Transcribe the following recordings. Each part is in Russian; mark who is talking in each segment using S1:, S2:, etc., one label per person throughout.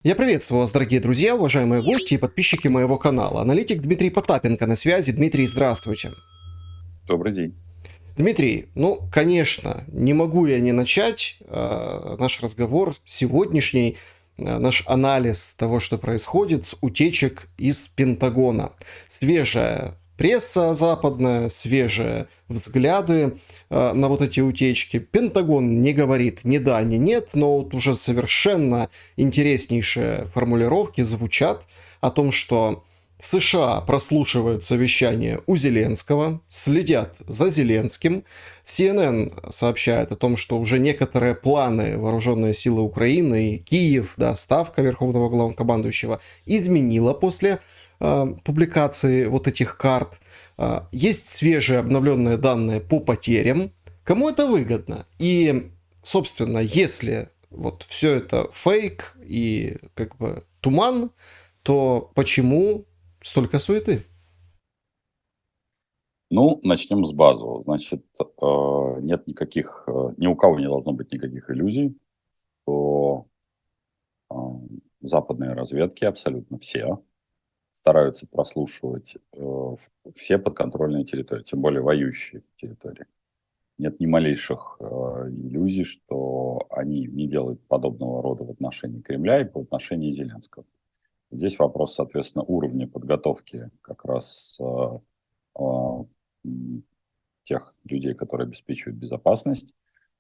S1: Я приветствую вас, дорогие друзья, уважаемые гости и подписчики моего канала. Аналитик Дмитрий Потапенко на связи. Дмитрий, здравствуйте.
S2: Добрый день.
S1: Дмитрий, ну, конечно, не могу я не начать наш разговор сегодняшний, наш анализ того, что происходит, с утечек из Пентагона. Свежая пресса западная, свежие взгляды на вот эти утечки. Пентагон не говорит ни да, ни нет, но вот уже совершенно интереснейшие формулировки звучат о том, что США прослушивают совещание у Зеленского, следят за Зеленским. CNN сообщает о том, что уже некоторые планы вооруженные силы Украины и Киев, да, ставка Верховного Главнокомандующего изменила после публикации вот этих карт. Есть свежие обновленные данные по потерям. Кому это выгодно? И, собственно, если вот все это фейк и как бы туман, то почему столько суеты?
S2: Ну, начнем с базового. Значит, нет никаких, ни у кого не должно быть никаких иллюзий, что э, западные разведки, абсолютно все, стараются прослушивать все подконтрольные территории, тем более воюющие территории. Нет ни малейших иллюзий, что они не делают подобного рода в отношении Кремля и по отношению Зеленского. Здесь вопрос, соответственно, уровня подготовки как раз э, м, тех людей, которые обеспечивают безопасность,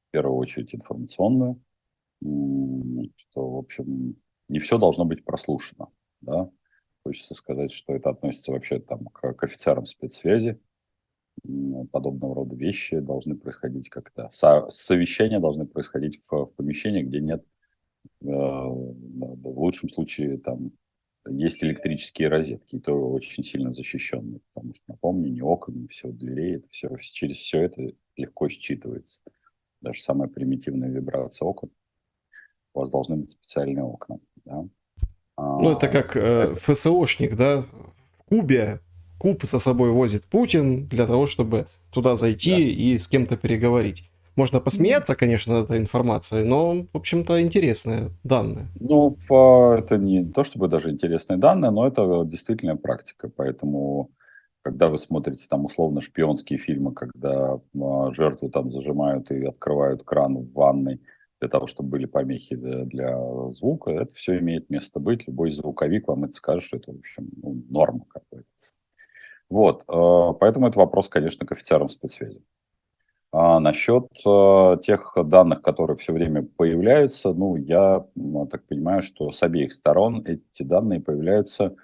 S2: в первую очередь информационную, что, в общем, не все должно быть прослушано. Да? Хочется сказать, что это относится вообще там, к офицерам спецсвязи. Подобного рода вещи должны происходить как-то. Совещания должны происходить в помещении, где нет, в лучшем случае, там есть электрические розетки, и то очень сильно защищенные, потому что, напомню, ни окон, ни все дверей, это все, через все это легко считывается. Даже самая примитивная вибрация окон, у вас должны быть специальные окна. Да?
S1: Ну, это
S2: А,
S1: как
S2: это,
S1: ФСОшник, да, в Кубе куб со собой возит Путин для того, чтобы туда
S2: да.
S1: зайти и с кем-то переговорить. Можно посмеяться, конечно, над этой информацией, но, в общем-то, интересные данные.
S2: Ну, это не то чтобы даже интересные данные, но это действительно практика. Поэтому, когда вы смотрите там условно шпионские фильмы, когда жертву там зажимают и открывают кран в ванной для того, чтобы были помехи для звука, это все имеет место быть. Любой звуковик вам это скажет, что это, в общем, ну, норма какая-то. Вот, поэтому это вопрос, конечно, к офицерам спецсвязи. А насчет тех данных, которые все время появляются, ну, я так понимаю, что с обеих сторон эти данные появляются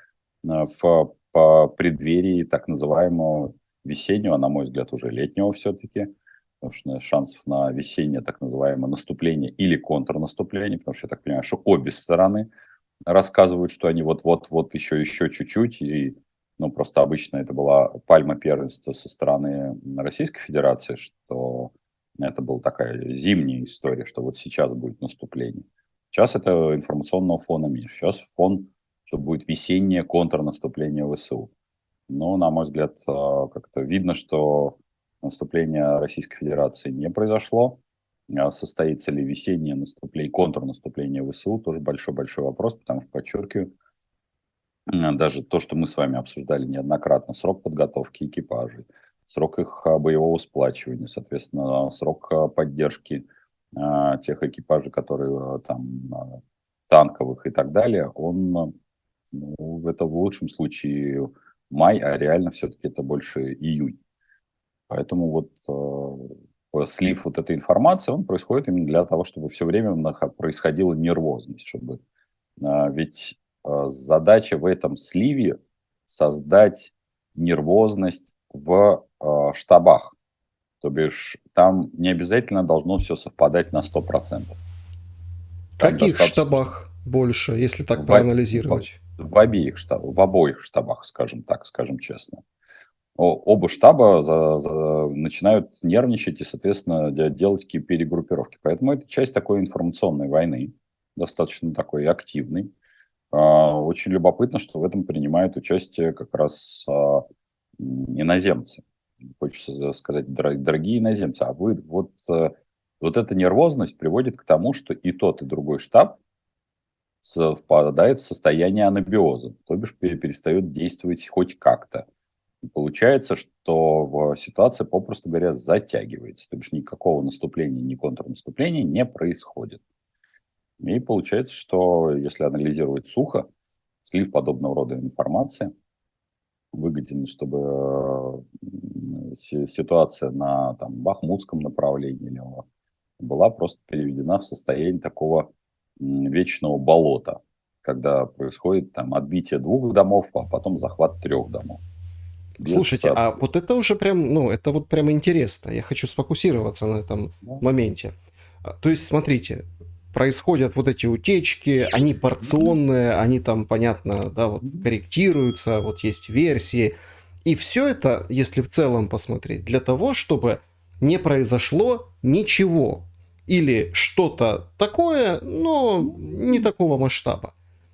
S2: по преддверии так называемого весеннего, а на мой взгляд, уже летнего все-таки, потому что шансов на весеннее так называемое наступление или контрнаступление, потому что я так понимаю, что обе стороны рассказывают, что они вот-вот-вот еще чуть-чуть, и ну, просто обычно это была пальма первенства со стороны Российской Федерации, что это была такая зимняя история, что вот сейчас будет наступление. Сейчас это информационного фона меньше. Сейчас фон, что будет весеннее контрнаступление ВСУ. Но, на мой взгляд, как-то видно, что наступление Российской Федерации не произошло. Состоится ли весеннее наступление, контрнаступление ВСУ, тоже большой-большой вопрос, потому что, подчеркиваю, даже то, что мы с вами обсуждали неоднократно, срок подготовки экипажей, срок их боевого сплачивания, соответственно, срок поддержки тех экипажей, которые там танковых и так далее, он, ну, это в лучшем случае май, а реально все-таки это больше июнь. Поэтому вот слив вот этой информации, он происходит именно для того, чтобы все время происходила нервозность, чтобы ведь задача в этом сливе создать нервозность в штабах. То бишь там не обязательно должно все совпадать на 100%.
S1: В
S2: Там
S1: каких
S2: достаточно, что
S1: штабах больше, если так
S2: в, о- в,
S1: проанализировать?
S2: в обеих штабах, в обоих штабах, скажем так, скажем честно. Оба штаба начинают нервничать и, соответственно, делать какие перегруппировки. Поэтому это часть такой информационной войны, достаточно такой активной. Очень любопытно, что в этом принимают участие как раз иноземцы. Хочется сказать, дорогие иноземцы, а вы вот эта нервозность приводит к тому, что и тот, и другой штаб впадает в состояние анабиоза, то бишь перестает действовать хоть как-то. И получается, что ситуация, попросту говоря, затягивается. То бишь никакого наступления, ни контрнаступления не происходит. И получается, что если анализировать сухо, слив подобного рода информации выгоден, чтобы ситуация на там, бахмутском направлении или была просто переведена в состояние такого вечного болота, когда происходит там отбитие 2 домов, а потом захват 3 домов. Без,
S1: Слушайте, а вот это уже прям, ну, это вот прям интересно. Я хочу сфокусироваться на этом
S2: да.
S1: моменте. То есть, смотрите, происходят вот эти утечки, они порционные, они там, понятно, да, вот корректируются, вот есть версии. И все это, если в целом посмотреть, для того, чтобы не произошло ничего. Или что-то такое, но не такого масштаба.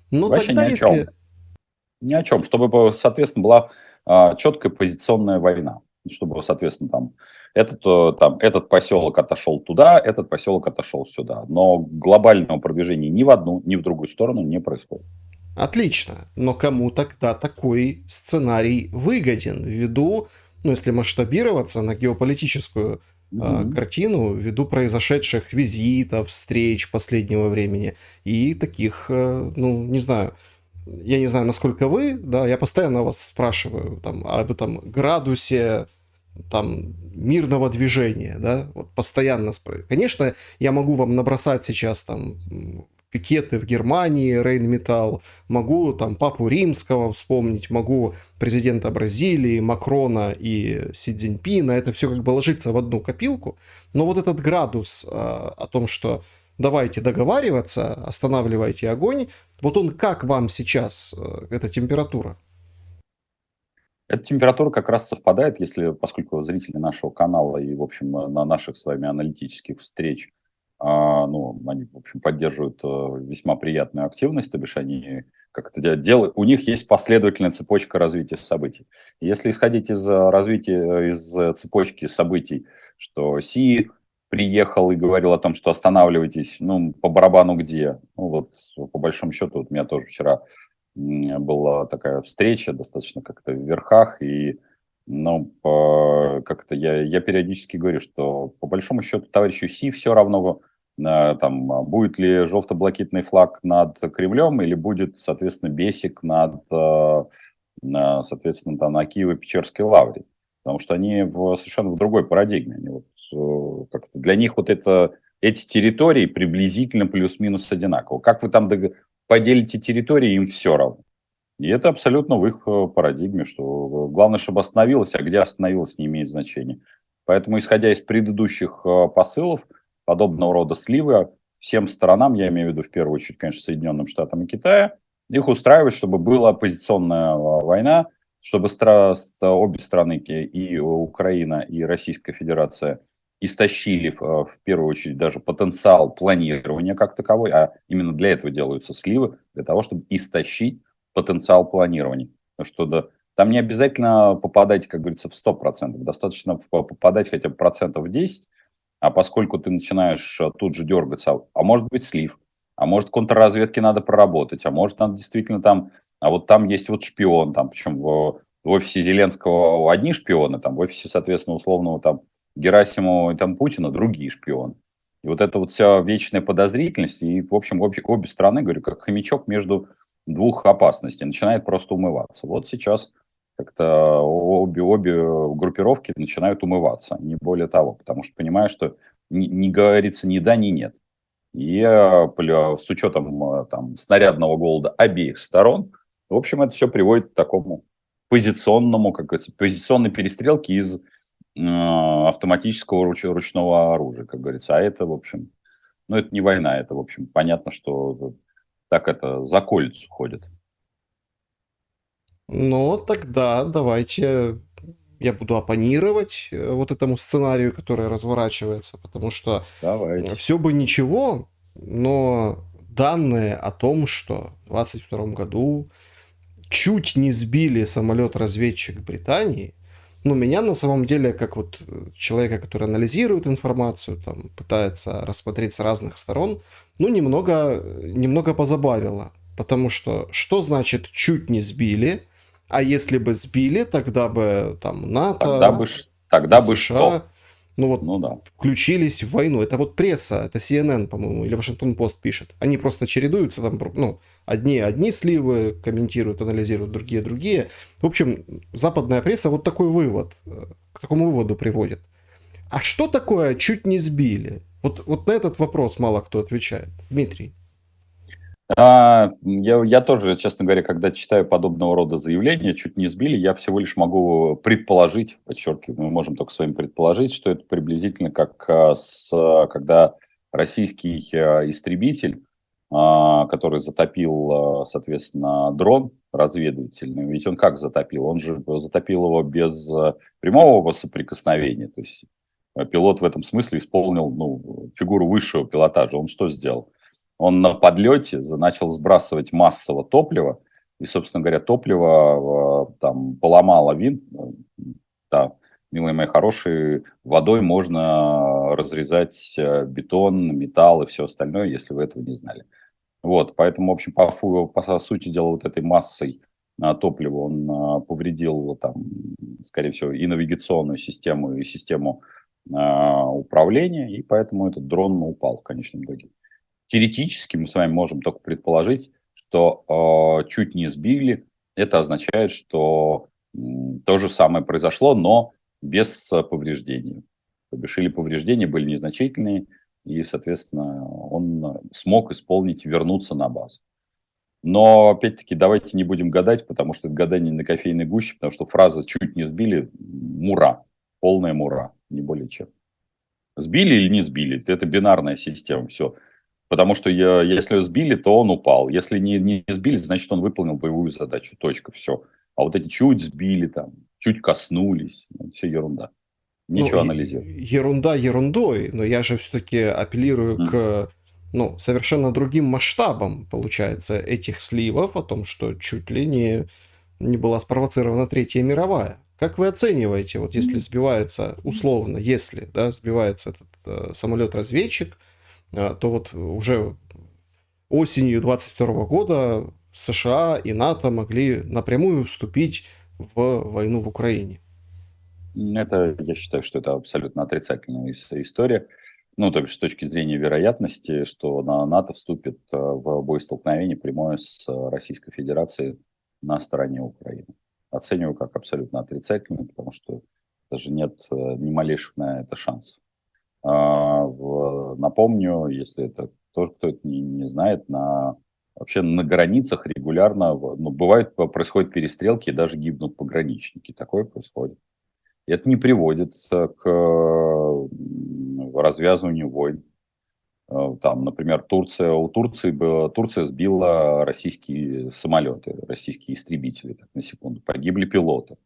S1: Но
S2: Вообще ни
S1: тогда,
S2: о чем.
S1: если...
S2: Ни о чем. Чтобы, соответственно, была четкая позиционная война. Чтобы, соответственно, этот поселок отошел туда, этот поселок отошел сюда. Но глобального продвижения ни в одну, ни в другую сторону не происходит.
S1: Отлично. Но кому тогда такой сценарий выгоден? Ввиду, ну, если масштабироваться на геополитическую
S2: Мгм.
S1: картину, ввиду произошедших визитов, встреч последнего времени и таких, ну, не знаю, я не знаю, насколько вы, да, я постоянно вас спрашиваю там об этом градусе там мирного движения, да, вот постоянно спрашиваю. Конечно, я могу вам набросать сейчас там пикеты в Германии, Рейнметалл, могу там Папу Римского вспомнить, могу президента Бразилии, Макрона и Си Цзиньпина, это все как бы ложится в одну копилку, но вот этот градус о том, что давайте договариваться, останавливайте огонь, вот он как вам сейчас, эта температура?
S2: Эта температура как раз совпадает, если, поскольку зрители нашего канала и, в общем, на наших с вами аналитических встреч, ну, они, в общем, поддерживают весьма приятную активность, то бишь они как это делают, у них есть последовательная цепочка развития событий. Если исходить из развития, из цепочки событий, что Си приехал и говорил о том, что останавливайтесь, ну, по барабану где, ну, вот, по большому счету, вот меня тоже вчера была такая встреча, достаточно как-то в верхах, и, ну, как-то я периодически говорю, что по большому счету товарищу Си все равно, там, будет ли желто-блакитный флаг над Кремлем или будет, соответственно, бесик соответственно, там, на Киево-Печерской лавре. Потому что они совершенно в другой парадигме. Они вот, как-то для них вот эти территории приблизительно плюс-минус одинаково. Как вы там поделите территории, им все равно. И это абсолютно в их парадигме, что главное, чтобы остановилось, а где остановилось, не имеет значения. Поэтому, исходя из предыдущих посылов, подобного рода сливы всем сторонам, я имею в виду в первую очередь, конечно, Соединенным Штатам и Китая, их устраивает, чтобы была оппозиционная война, чтобы обе страны, и Украина, и Российская Федерация, истощили в первую очередь даже потенциал планирования как таковой, а именно для этого делаются сливы, для того, чтобы истощить потенциал планирования. Потому что там не обязательно попадать, как говорится, в 100%, достаточно попадать хотя бы процентов в 10, а поскольку ты начинаешь тут же дергаться, а может быть слив, а может контрразведке надо проработать, а может надо действительно там, а вот там есть вот шпион, там, причем в офисе Зеленского одни шпионы, там в офисе, соответственно, условного там Герасимова и там Путина другие шпионы. И вот это вот вся вечная подозрительность, и, в общем, обе страны, говорю, как хомячок между двух опасностей, начинает просто умываться. Вот сейчас как-то обе группировки начинают умываться, не более того, потому что понимаю, что не говорится ни да, ни нет. И с учетом там, снарядного голода обеих сторон, в общем, это все приводит к такому позиционному, как говорится, позиционной перестрелке из автоматического ручного оружия, как говорится. А это, в общем, ну, это не война, это, в общем, понятно, что так это за колицу ходит.
S1: Ну, тогда давайте я буду оппонировать вот этому сценарию, который разворачивается, потому что
S2: Давайте.
S1: все бы ничего, но данные о том, что в 2022 году чуть не сбили самолет-разведчик Британии, Ну, меня на самом деле, как вот человека, который анализирует информацию, там, пытается рассмотреть с разных сторон, ну, немного позабавило. Потому что значит чуть не сбили, а если бы сбили, тогда бы там НАТО и
S2: Тогда бы
S1: США,
S2: что?
S1: ну вот,
S2: Ну да.
S1: включились в войну. Это вот пресса, это CNN, по-моему, или Вашингтон Пост пишет. Они просто чередуются, там, ну, одни сливы комментируют, анализируют, другие. В общем, западная пресса вот такой вывод, к такому выводу приводит. А что такое чуть не сбили? Вот на этот вопрос мало кто отвечает. Дмитрий.
S2: Я тоже, честно говоря, когда читаю подобного рода заявления, чуть не сбили, я всего лишь могу предположить, подчеркиваю, мы можем только с вами предположить, что это приблизительно как когда российский истребитель, который затопил, соответственно, дрон разведывательный, ведь он как затопил? Он же затопил его без прямого соприкосновения, то есть пилот в этом смысле исполнил, ну, фигуру высшего пилотажа. Он что сделал? Он на подлете начал сбрасывать массово топливо, и, собственно говоря, топливо там поломало винт. Да, милые мои хорошие, водой можно разрезать бетон, металл и все остальное, если вы этого не знали. Вот, поэтому, в общем, по сути дела, вот этой массой топлива он повредил, там, скорее всего, и навигационную систему, и систему управления, и поэтому этот дрон упал в конечном итоге. Теоретически мы с вами можем только предположить, что чуть не сбили. Это означает, что то же самое произошло, но без повреждений. То бишь, или повреждения были незначительные, и, соответственно, он смог исполнить, вернуться на базу. Но, опять-таки, давайте не будем гадать, потому что это гадание на кофейной гуще, потому что фраза «чуть не сбили» – мура, полная мура, не более чем. Сбили или не сбили – это бинарная система, все. Потому что если сбили, то он упал. Если не сбили, значит, он выполнил боевую задачу. Точка, все. А вот эти чуть сбили, там, чуть коснулись, все ерунда.
S1: Ну,
S2: Нечего анализировать.
S1: ерунда ерундой, но я же все-таки апеллирую
S2: Мгм.
S1: к ну, совершенно другим масштабам, получается, этих сливов, о том, что чуть ли не была спровоцирована Третья мировая. Как вы оцениваете, вот если сбивается, условно, если, да, сбивается этот самолет-разведчик, то вот уже осенью 22 года США и НАТО могли напрямую вступить в войну в Украине.
S2: Это, я считаю, что это абсолютно отрицательная история. Ну, то есть с точки зрения вероятности, что НАТО вступит в боестолкновение прямое с Российской Федерацией на стороне Украины. Оцениваю как абсолютно отрицательно, потому что даже нет ни малейших на это шансов. Напомню, если это тот, кто это не знает, вообще на границах регулярно, ну, бывает, происходят перестрелки, и даже гибнут пограничники. Такое происходит. И это не приводит к развязыванию войн. Там, например, Турция сбила российские самолеты, российские истребители, так, на секунду, погибли пилоты.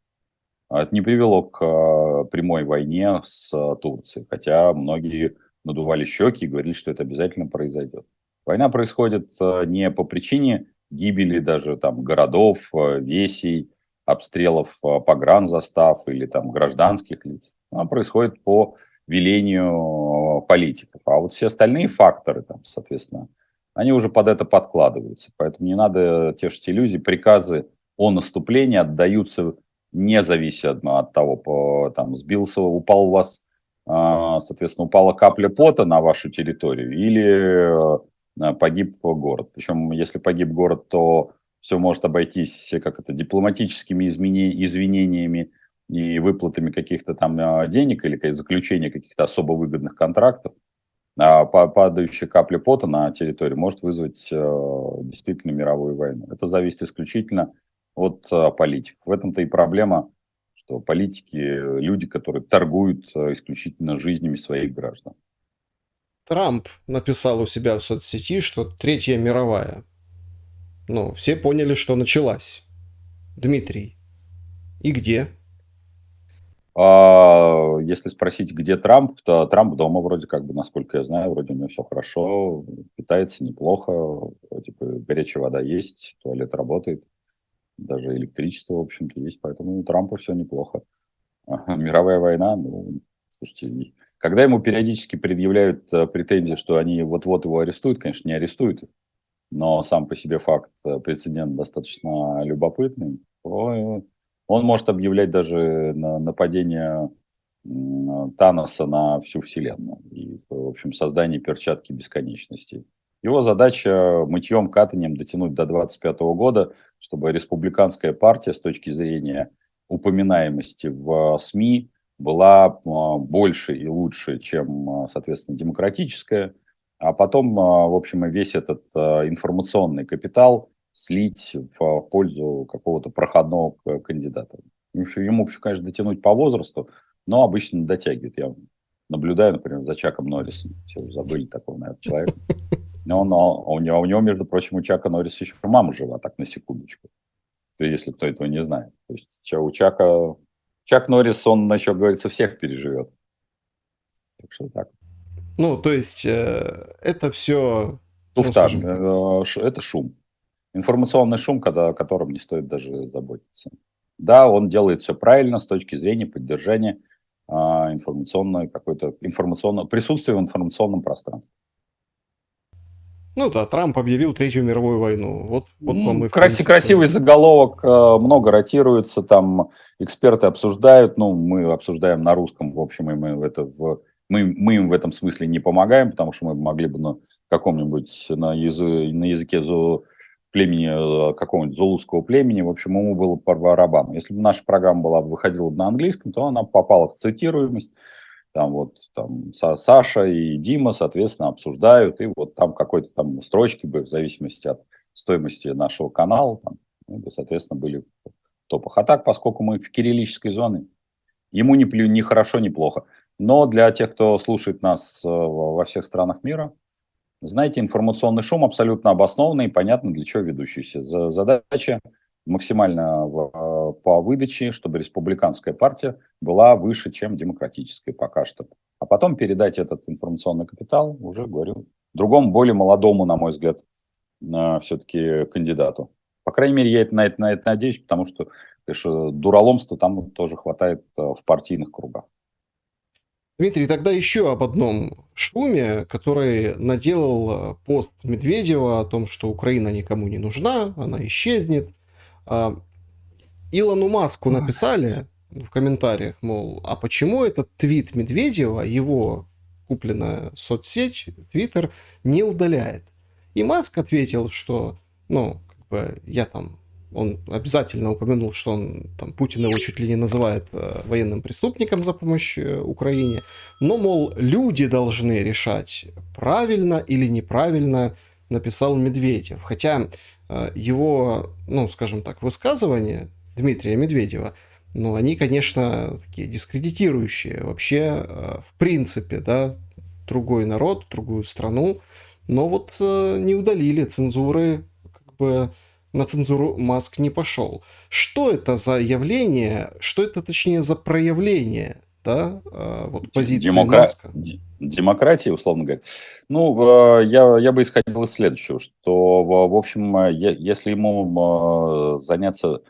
S2: А это не привело к прямой войне с Турцией, хотя многие надували щеки и говорили, что это обязательно произойдет. Война происходит не по причине гибели даже там городов, весей, обстрелов погранзастав или там гражданских лиц. Она происходит по велению политиков. А вот все остальные факторы, там, соответственно, они уже под это подкладываются. Поэтому не надо тешить иллюзии. Приказы о наступлении отдаются не зависит от того, там, сбился, упал у вас, соответственно, упала капля пота на вашу территорию или погиб город. Причем, если погиб город, то все может обойтись как это, дипломатическими извинениями и выплатами каких-то там денег или заключения каких-то особо выгодных контрактов. А падающая капля пота на территории может вызвать действительно мировую войну. Это зависит исключительно от политиков. В этом-то и проблема, что политики, люди, которые торгуют исключительно жизнями своих граждан.
S1: Трамп написал у себя в соцсети, что Третья мировая. Ну, все поняли, что началась. Дмитрий, и где?
S2: Если спросить, где Трамп, то Трамп дома вроде как бы, насколько я знаю, вроде у него все хорошо, питается неплохо, типа, горячая вода есть, туалет работает, даже электричество, в общем-то, есть, поэтому у Трампа все неплохо. Мировая война, ну, слушайте, когда ему периодически предъявляют претензии, что они вот-вот его арестуют, конечно, не арестуют, но сам по себе факт, прецедент достаточно любопытный. Он может объявлять даже нападение Таноса на всю Вселенную и, в общем, создание перчатки бесконечности. Его задача мытьем, катанием дотянуть до 25 года, чтобы республиканская партия с точки зрения упоминаемости в СМИ была больше и лучше, чем, соответственно, демократическая, а потом, в общем, и весь этот информационный капитал слить в пользу какого-то проходного кандидата. Ему, конечно, дотянуть по возрасту, но обычно дотягивает. Я наблюдаю, например, за Чаком Норрисом. Все уже забыли такого, наверное, человека. Но у него, между прочим, у Чака Норриса еще мама жива, так на секундочку. Если кто этого не знает. То есть у Чак Норрис, он, еще, говорится, всех переживет. Так что так.
S1: Ну, то есть это все, ну,
S2: Туфта,
S1: скажем так.
S2: это шум. Информационный шум, о котором не стоит даже заботиться. Да, он делает все правильно с точки зрения поддержания информационного присутствия в информационном пространстве.
S1: Ну да, Трамп объявил Третью мировую войну. Вот вам и, в принципе...
S2: Красивый заголовок, много ротируется, там эксперты обсуждают, ну, мы обсуждаем на русском, в общем, и мы им в этом смысле не помогаем, потому что мы могли бы на каком-нибудь, на языке племени, какого-нибудь зулусского племени, в общем, ему было по барабану. Если бы наша программа выходила на английском, то она попала в цитируемость. Там Саша и Дима, соответственно, обсуждают, и вот там в какой-то там строчке бы, в зависимости от стоимости нашего канала, там, мы бы, соответственно, были в топах. А так, поскольку мы в кириллической зоне, ему ни хорошо, ни плохо. Но для тех, кто слушает нас во всех странах мира, знаете, информационный шум абсолютно обоснованный и понятно, для чего ведущийся. Задача максимально по выдаче, чтобы республиканская партия была выше, чем демократическая пока что. А потом передать этот информационный капитал, уже говорю, другому, более молодому, на мой взгляд, все-таки кандидату. По крайней мере, я на это надеюсь, потому что, конечно, дураломства там тоже хватает в партийных кругах.
S1: Дмитрий, тогда еще об одном шуме, который наделал пост Медведева о том, что Украина никому не нужна, она исчезнет. Илону Маску написали в комментариях, мол, а почему этот твит Медведева, его купленная соцсеть, Твиттер, не удаляет? И Маск ответил, что, ну, как бы я там, он обязательно упомянул, что он там Путин его чуть ли не называет военным преступником за помощь Украине, но, мол, люди должны решать, правильно или неправильно написал Медведев. Хотя его, ну, скажем так, высказывания Дмитрия Медведева, ну, они, конечно, такие дискредитирующие вообще, в принципе, да, другой народ, другую страну, но вот не удалили цензуры, как бы на цензуру Маск не пошел. Что это за явление, что это, точнее, за проявление, да, вот позиции Маска?
S2: Демократии, условно говоря. Ну, я бы исходил из следующего, что, в общем, если ему заняться...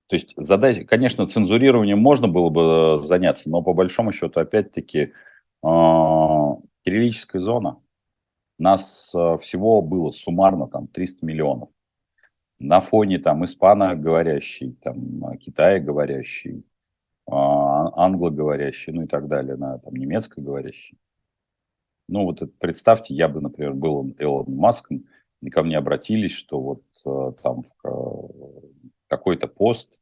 S2: То есть задача, конечно, цензурированием можно было бы заняться, но по большому счету, опять-таки, кириллическая зона. Нас всего было суммарно там 300 миллионов. На фоне там испаноговорящий, там китаеговорящий, англоговорящий, ну и так далее, там немецкоговорящий. Ну вот представьте, я бы, например, был Илоном Маском, и ко мне обратились, что вот там какой-то пост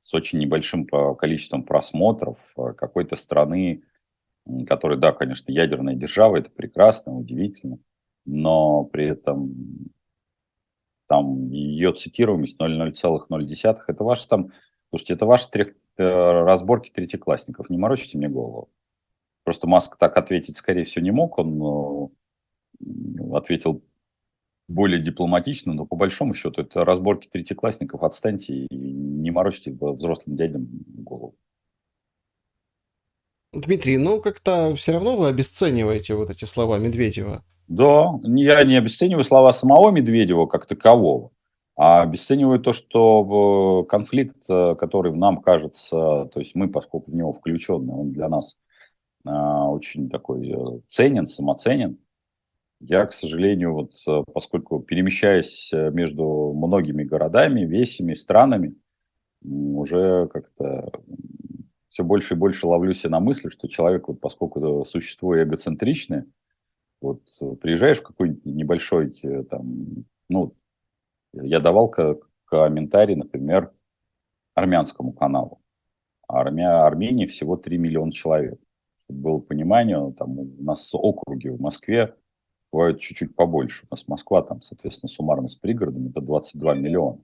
S2: с очень небольшим количеством просмотров какой-то страны, которая, да, конечно, ядерная держава, это прекрасно, удивительно, но при этом там ее цитируемость 0,0, это ваши там, слушайте, это ваши разборки третьеклассников, не морочите мне голову. Просто Маск так ответить, скорее всего, не мог, он ответил более дипломатично, но по большому счету это разборки третьеклассников, отстаньте и не морочите взрослым дядям голову.
S1: Дмитрий, ну как-то все равно вы обесцениваете вот эти слова Медведева.
S2: Да, я не обесцениваю слова самого Медведева как такового. А обесценивают то, что конфликт, который нам кажется, то есть мы, поскольку в него включены, он для нас очень такой ценен, самоценен. Я, к сожалению, вот поскольку перемещаясь между многими городами, весями, странами, уже как-то все больше и больше ловлю себя на мысли, что человек, вот поскольку существо эгоцентричное, вот приезжаешь в какой-нибудь небольшой там, ну, я давал комментарий, например, армянскому каналу. Армении всего 3 миллиона человек. Чтобы было понимание, там у нас округи в Москве бывают чуть-чуть побольше. У нас Москва, там, соответственно, суммарно с пригородами, это 22 миллиона.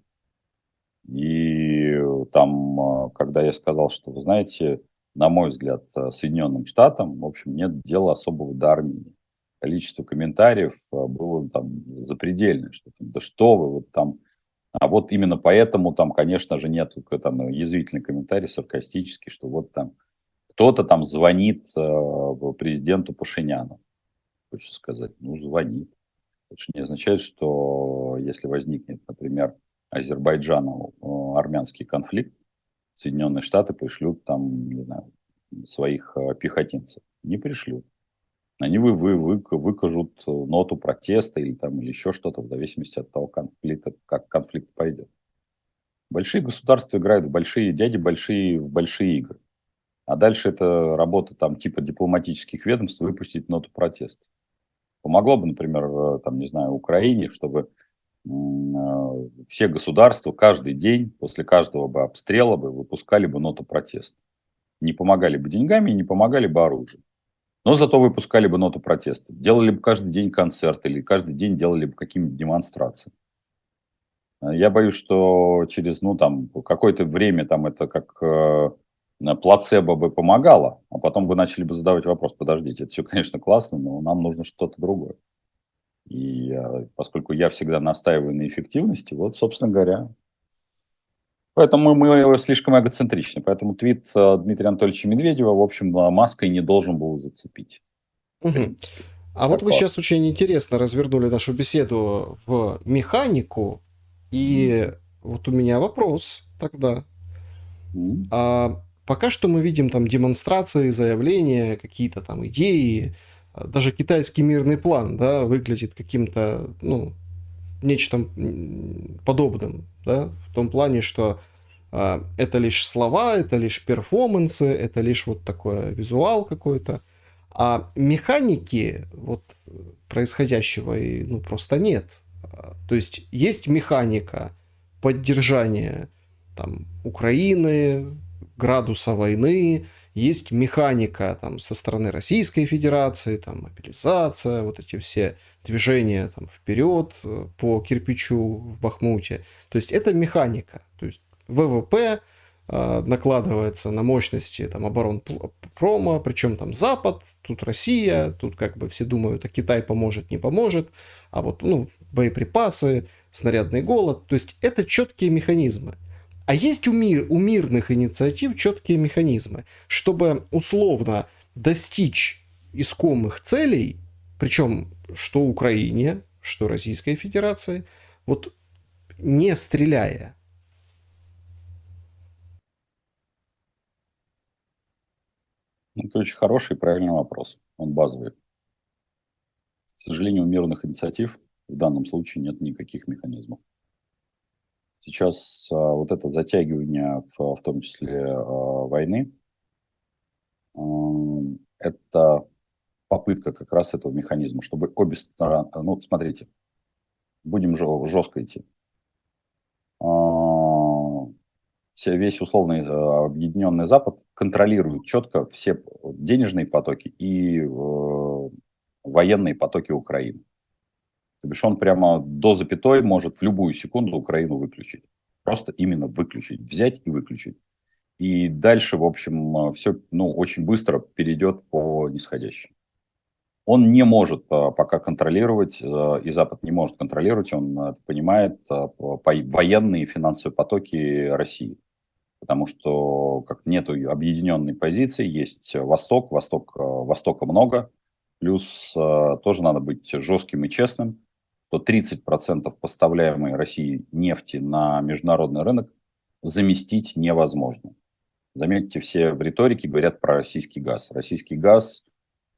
S2: И там, когда я сказал, что, вы знаете, на мой взгляд, Соединенным Штатам, в общем, нет дела особого до Армении. Количество комментариев было там запредельное, что там, да что вы, вот там, а вот именно поэтому там, конечно же, нет там язвительный комментарий, саркастический, что вот там кто-то там звонит президенту Пашиняну. Хочется сказать, ну, звонит. Это же не означает, что если возникнет, например, Азербайджану армянский конфликт, Соединенные Штаты пришлют там, не знаю, своих пехотинцев. Не пришлют. Они выкажут ноту протеста или, там, или еще что-то, в зависимости от того, как конфликт пойдет. Большие государства играют в большие дяди, в большие игры. А дальше это работа там типа дипломатических ведомств выпустить ноту протеста. Помогло бы, например, там, не знаю, Украине, чтобы все государства каждый день после каждого бы обстрела бы выпускали бы ноту протеста. Не помогали бы деньгами, не помогали бы оружием. Но зато выпускали бы ноту протеста. Делали бы каждый день концерт или каждый день делали бы какие-нибудь демонстрации. Я боюсь, что через, ну, там, какое-то время там это как плацебо бы помогало, а потом вы начали бы задавать вопрос: подождите, это все, конечно, классно, но нам нужно что-то другое. И поскольку я всегда настаиваю на эффективности, вот, собственно говоря, поэтому мы слишком эгоцентричны. Поэтому твит Дмитрия Анатольевича Медведева, в общем, Маска и не должен был зацепить, в
S1: Мгм.
S2: принципе.
S1: А вот
S2: Так
S1: вы
S2: классно.
S1: сейчас очень интересно развернули нашу беседу в механику, и вот у меня вопрос тогда.
S2: М.
S1: А пока что мы видим там демонстрации, заявления, какие-то там идеи, даже китайский мирный план, да, выглядит каким-то, ну, нечто подобным, да, в том плане, что это лишь слова, это лишь перформансы, это лишь вот такой визуал какой-то, а механики вот происходящего ну, просто нет. То есть механика поддержания там, Украины, градуса войны, есть механика там, со стороны Российской Федерации, там, мобилизация, вот эти все движения там, вперед по кирпичу в Бахмуте. То есть это механика. То есть ВВП накладывается на мощности там, оборонпрома, причем там Запад, тут Россия, тут как бы все думают, а Китай поможет, не поможет, а вот ну, боеприпасы, снарядный голод. То есть это четкие механизмы. А есть у мирных инициатив четкие механизмы, чтобы условно достичь искомых целей, причем что Украине, что Российской Федерации, вот не стреляя.
S2: Это очень хороший и правильный вопрос. Он базовый. К сожалению, у мирных инициатив в данном случае нет никаких механизмов. Сейчас вот это затягивание, в том числе войны, это попытка как раз этого механизма, чтобы обе стороны, ну, смотрите, будем жестко идти. Весь условный объединенный Запад контролирует четко все денежные потоки и военные потоки Украины. То бишь он прямо до запятой может в любую секунду Украину выключить. Просто именно выключить, взять и выключить. И дальше, в общем, все ну, очень быстро перейдет по нисходящей. Он не может пока контролировать, и Запад не может контролировать, он это понимает, военные и финансовые потоки России. Потому что как нету объединенной позиции, есть Востока много, плюс тоже надо быть жестким и честным. то 30% поставляемой России нефти на международный рынок заместить невозможно. Заметьте, все в риторике говорят про российский газ. Российский газ,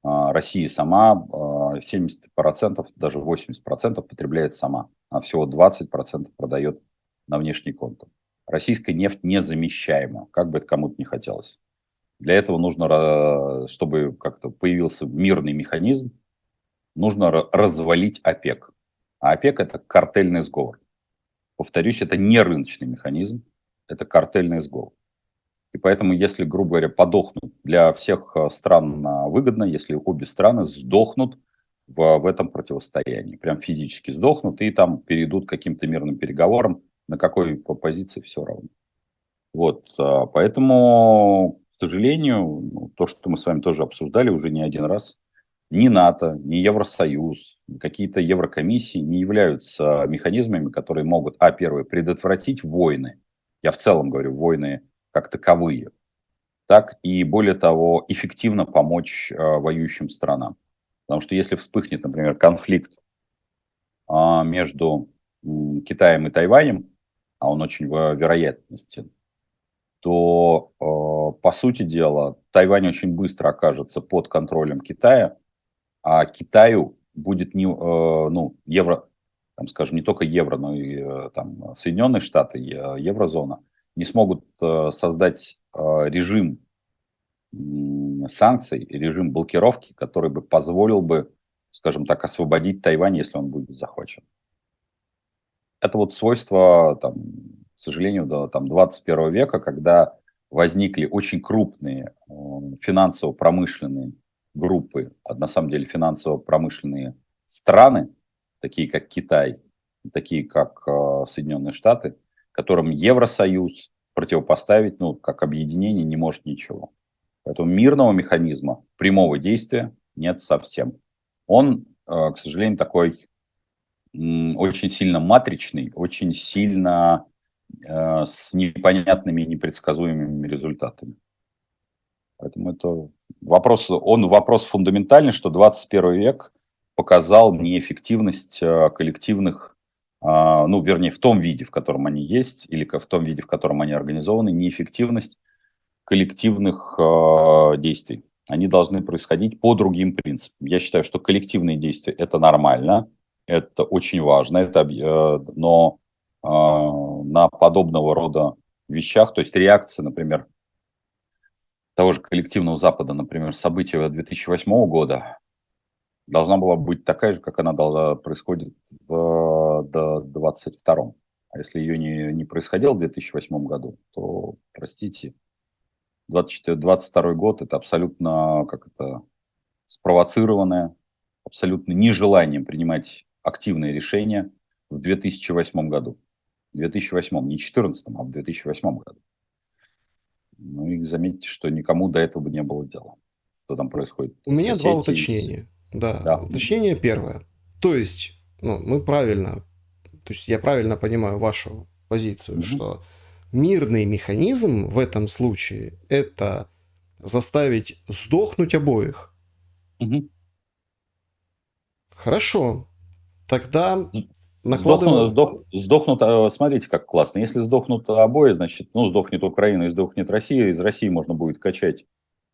S2: Россия сама 70%, даже 80% потребляет сама, а всего 20% продает на внешний контур. Российская нефть незамещаема, как бы это кому-то не хотелось. Для этого нужно, чтобы как-то появился мирный механизм, нужно развалить ОПЕК. А ОПЕК – это картельный сговор. Повторюсь, это не рыночный механизм, это картельный сговор. И поэтому, если, грубо говоря, подохнут, для всех стран выгодно, если обе страны сдохнут в этом противостоянии. Прям физически сдохнут и там перейдут к каким-то мирным переговорам, на какой позиции все равно. Вот, поэтому, к сожалению, то, что мы с вами тоже обсуждали уже не один раз, ни НАТО, ни Евросоюз, ни какие-то еврокомиссии не являются механизмами, которые могут, первое, предотвратить войны. Я в целом говорю, войны как таковые. Так и, более того, эффективно помочь воюющим странам. Потому что если вспыхнет, например, конфликт между Китаем и Тайванем, а он очень вероятностен, то, по сути дела, Тайвань очень быстро окажется под контролем Китая, а Китаю будет не, евро, там, скажем, не только евро, но и там, Соединенные Штаты, еврозона, не смогут создать режим санкций, режим блокировки, который бы позволил бы, скажем так, освободить Тайвань, если он будет захвачен. Это вот свойство, там, к сожалению, до 21 века, когда возникли очень крупные финансово-промышленные группы, на самом деле финансово-промышленные страны, такие как Китай, такие как Соединенные Штаты, которым Евросоюз противопоставить, как объединение, не может ничего. Поэтому мирного механизма прямого действия нет совсем. Он, к сожалению, такой очень сильно матричный, очень сильно с непонятными и непредсказуемыми результатами. Поэтому это вопрос фундаментальный, что 21 век показал неэффективность коллективных, вернее, в том виде, в котором они есть, или в том виде, в котором они организованы, неэффективность коллективных действий. Они должны происходить по другим принципам. Я считаю, что коллективные действия – это нормально, это очень важно, но на подобного рода вещах, то есть реакция, например, того же коллективного Запада, например, события 2008 года, должна была быть такая же, как она происходит в 2022. А если ее не происходило в 2008 году, то, простите, 2022 год – это абсолютно спровоцированное, абсолютно нежеланием принимать активные решения в 2008 году. В 2008, не 2014, а в 2008 году. Ну и заметьте, что никому до этого бы не было дела, что там происходит
S1: У
S2: с
S1: меня два
S2: Осетией.
S1: уточнения. Да,
S2: Да.
S1: уточнение первое. То есть, мы правильно, то есть я правильно понимаю вашу позицию, что мирный механизм в этом случае – это заставить сдохнуть обоих.
S2: Мгм.
S1: Хорошо. Тогда накладываю...
S2: Сдохнут, смотрите, как классно. Если сдохнут обои, значит, сдохнет Украина и сдохнет Россия. Из России можно будет качать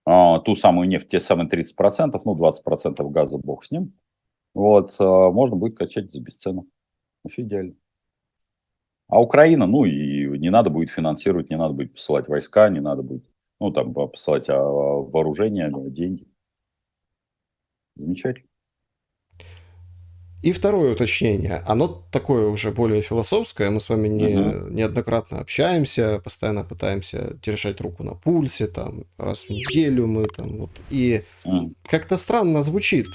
S2: ту самую нефть, те самые 30%, 20% газа, бог с ним. Вот, можно будет качать за бесценок. Вообще идеально. А Украина, и не надо будет финансировать, не надо будет посылать войска, не надо будет, посылать вооружение, деньги. Замечательно.
S1: И второе уточнение, оно такое уже более философское, мы с вами неоднократно общаемся, постоянно пытаемся держать руку на пульсе, там, раз в неделю мы там, вот, и как-то странно звучит,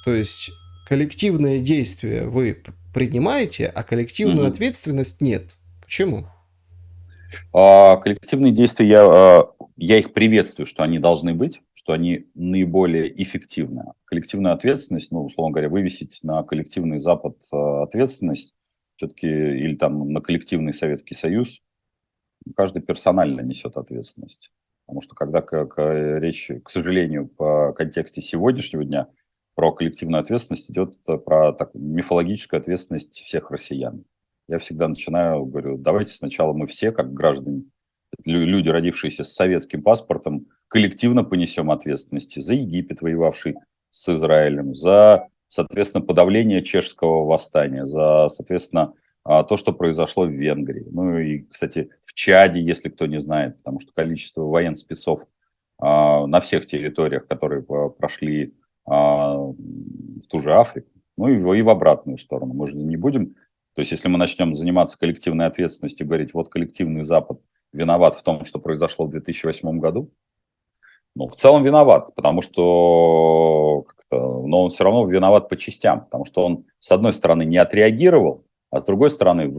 S1: то есть коллективные действия вы принимаете, а коллективную ответственность нет. Почему?
S2: Коллективные действия, я их приветствую, что они должны быть, что они наиболее эффективны. Коллективную ответственность, условно говоря, вывесить на коллективный Запад ответственность все-таки, или там на коллективный Советский Союз, каждый персонально несет ответственность. Потому что когда речь, к сожалению, по контексте сегодняшнего дня про коллективную ответственность идет про такую мифологическую ответственность всех россиян. Я всегда начинаю, говорю, давайте сначала мы все, как граждане, люди, родившиеся с советским паспортом, коллективно понесем ответственности за Египет, воевавший с Израилем, за, соответственно, подавление чешского восстания, за, соответственно, то, что произошло в Венгрии. Ну и, кстати, в Чаде, если кто не знает, потому что количество военспецов на всех территориях, которые прошли в ту же Африку, ну и в обратную сторону. Мы же не будем, то есть если мы начнем заниматься коллективной ответственностью, говорить, вот коллективный Запад виноват в том, что произошло в 2008 году, ну, в целом виноват, потому что но он все равно виноват по частям, потому что он, с одной стороны, не отреагировал, а с другой стороны,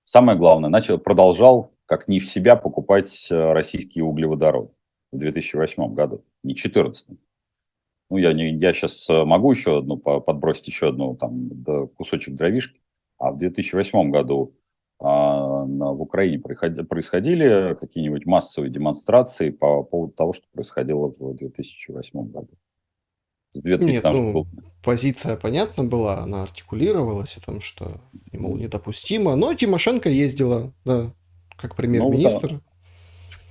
S2: самое главное, продолжал, как не в себя, покупать российские углеводороды в 2008 году, не в 2014. Ну, я сейчас могу еще одну, подбросить еще одну, там, кусочек дровишки, а в 2008 году в Украине происходили какие-нибудь массовые демонстрации по поводу того, что происходило в 2008 году.
S1: Нет,
S2: Потому что был...
S1: позиция понятна была, она артикулировалась о том, что, мол, недопустимо, но Тимошенко ездила, да, как
S2: Ну,
S1: премьер-министр,
S2: да,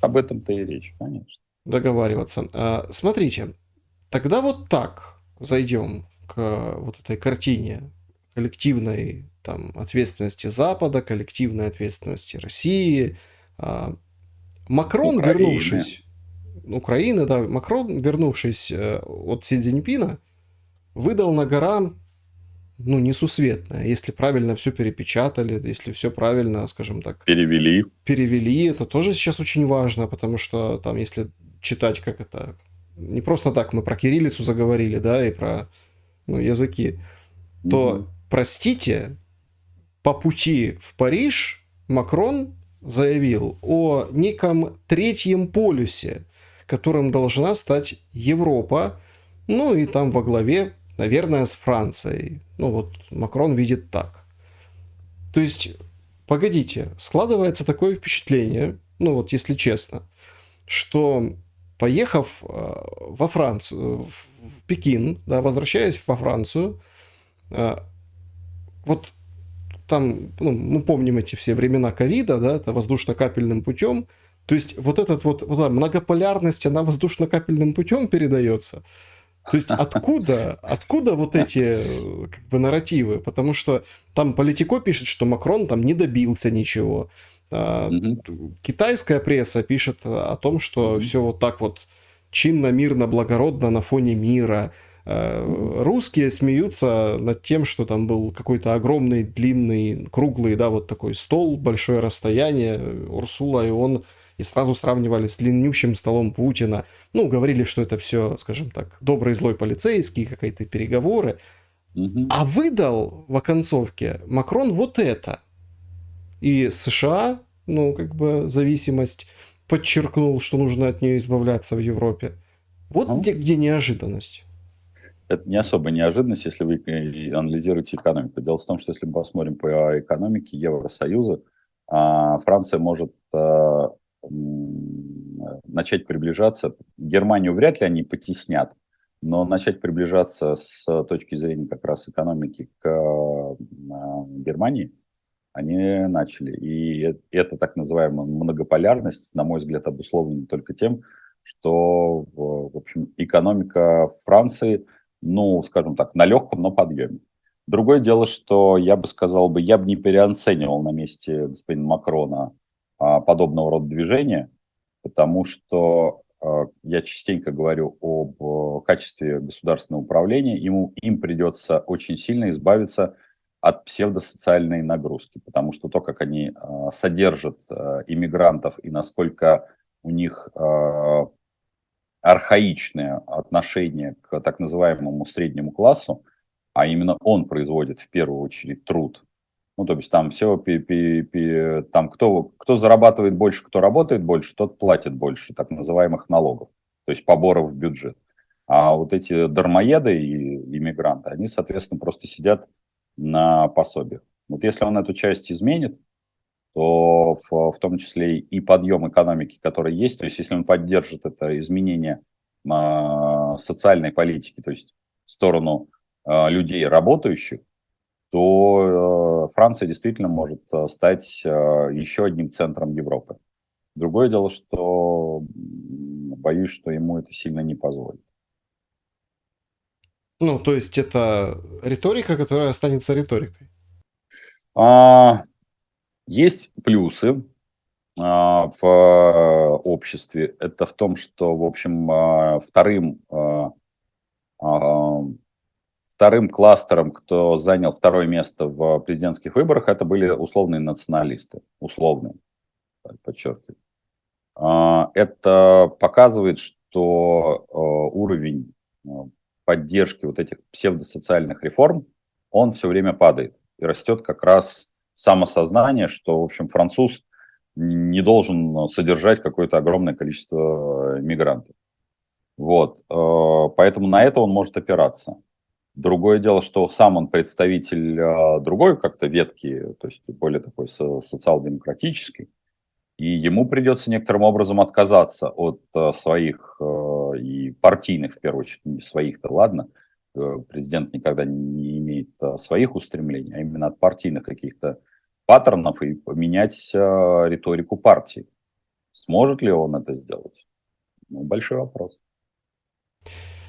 S2: об этом-то и речь, конечно.
S1: договариваться. Смотрите, тогда вот так зайдем к вот этой картине коллективной там, ответственности Запада, коллективной ответственности России. Макрон,
S2: Украины.
S1: вернувшись, Украины, да, Макрон, вернувшись от Си Цзиньпина, выдал на гора, ну, несусветное. Если правильно все перепечатали, если все правильно, скажем так, перевели, это тоже сейчас очень важно, потому что там, если читать, как это... Не просто так мы про кириллицу заговорили, да, и про языки, то, простите, по пути в Париж Макрон заявил о неком третьем полюсе, которым должна стать Европа, ну и там во главе, наверное, с Францией. Ну вот Макрон видит так. То есть, погодите, складывается такое впечатление, ну вот если честно, что поехав во Францию, в Пекин, да, возвращаясь во Францию, вот там, мы помним эти все времена ковида, да, это воздушно-капельным путем, то есть вот эта многополярность, она воздушно-капельным путем передается. То есть откуда вот эти как бы нарративы? Потому что там Политико пишет, что Макрон там не добился ничего. Китайская пресса пишет о том, что все вот так вот чинно, мирно, благородно на фоне мира. Русские смеются над тем, что там был какой-то огромный, длинный, круглый, да, вот такой стол, большое расстояние, Урсула и он, и сразу сравнивали с длиннющим столом Путина. Ну, говорили, что это все, скажем так, добрый злой полицейский, какие-то переговоры. А выдал в оконцовке Макрон вот это. И США, как бы зависимость, подчеркнул, что нужно от нее избавляться в Европе. Вот где неожиданность.
S2: Это не особо неожиданность, если вы анализируете экономику. Дело в том, что если мы посмотрим по экономике Евросоюза, Франция может начать приближаться. Германию вряд ли они потеснят, но начать приближаться с точки зрения как раз экономики к Германии они начали. И это так называемая многополярность, на мой взгляд, обусловлена только тем, что, в общем, экономика Франции, скажем так, на легком, но подъеме. Другое дело, что я бы сказал, я бы не переоценивал на месте господина Макрона подобного рода движения, потому что я частенько говорю об качестве государственного управления, им придется очень сильно избавиться от псевдосоциальной нагрузки, потому что то, как они содержат иммигрантов и насколько у них архаичное отношение к так называемому среднему классу, а именно он производит в первую очередь труд. То есть там все, там кто зарабатывает больше, кто работает больше, тот платит больше так называемых налогов, то есть поборов в бюджет. А вот эти дармоеды и иммигранты, они, соответственно, просто сидят на пособиях. Вот если он эту часть изменит, то в том числе и подъем экономики, который есть, то есть если он поддержит это изменение социальной политики, то есть сторону людей работающих, то Франция действительно может стать еще одним центром Европы. Другое дело, что боюсь, что ему это сильно не позволит.
S1: Ну, то есть это риторика, которая останется риторикой.
S2: А, Есть плюсы в обществе. Это в том, что, в общем, а, вторым кластером, кто занял второе место в президентских выборах, это были условные националисты. Условные, подчеркиваю. Это показывает, что уровень поддержки вот этих псевдосоциальных реформ, он все время падает. И растет как раз самосознание, что, в общем, француз не должен содержать какое-то огромное количество мигрантов. Вот. Поэтому на это он может опираться. Другое дело, что сам он представитель другой как-то ветки, то есть более такой социал-демократический, и ему придется некоторым образом отказаться от своих и партийных, в первую очередь, не своих-то, ладно, президент никогда не имеет своих устремлений, а именно от партийных каких-то паттернов и поменять риторику партии. Сможет ли он это сделать? Ну, большой вопрос.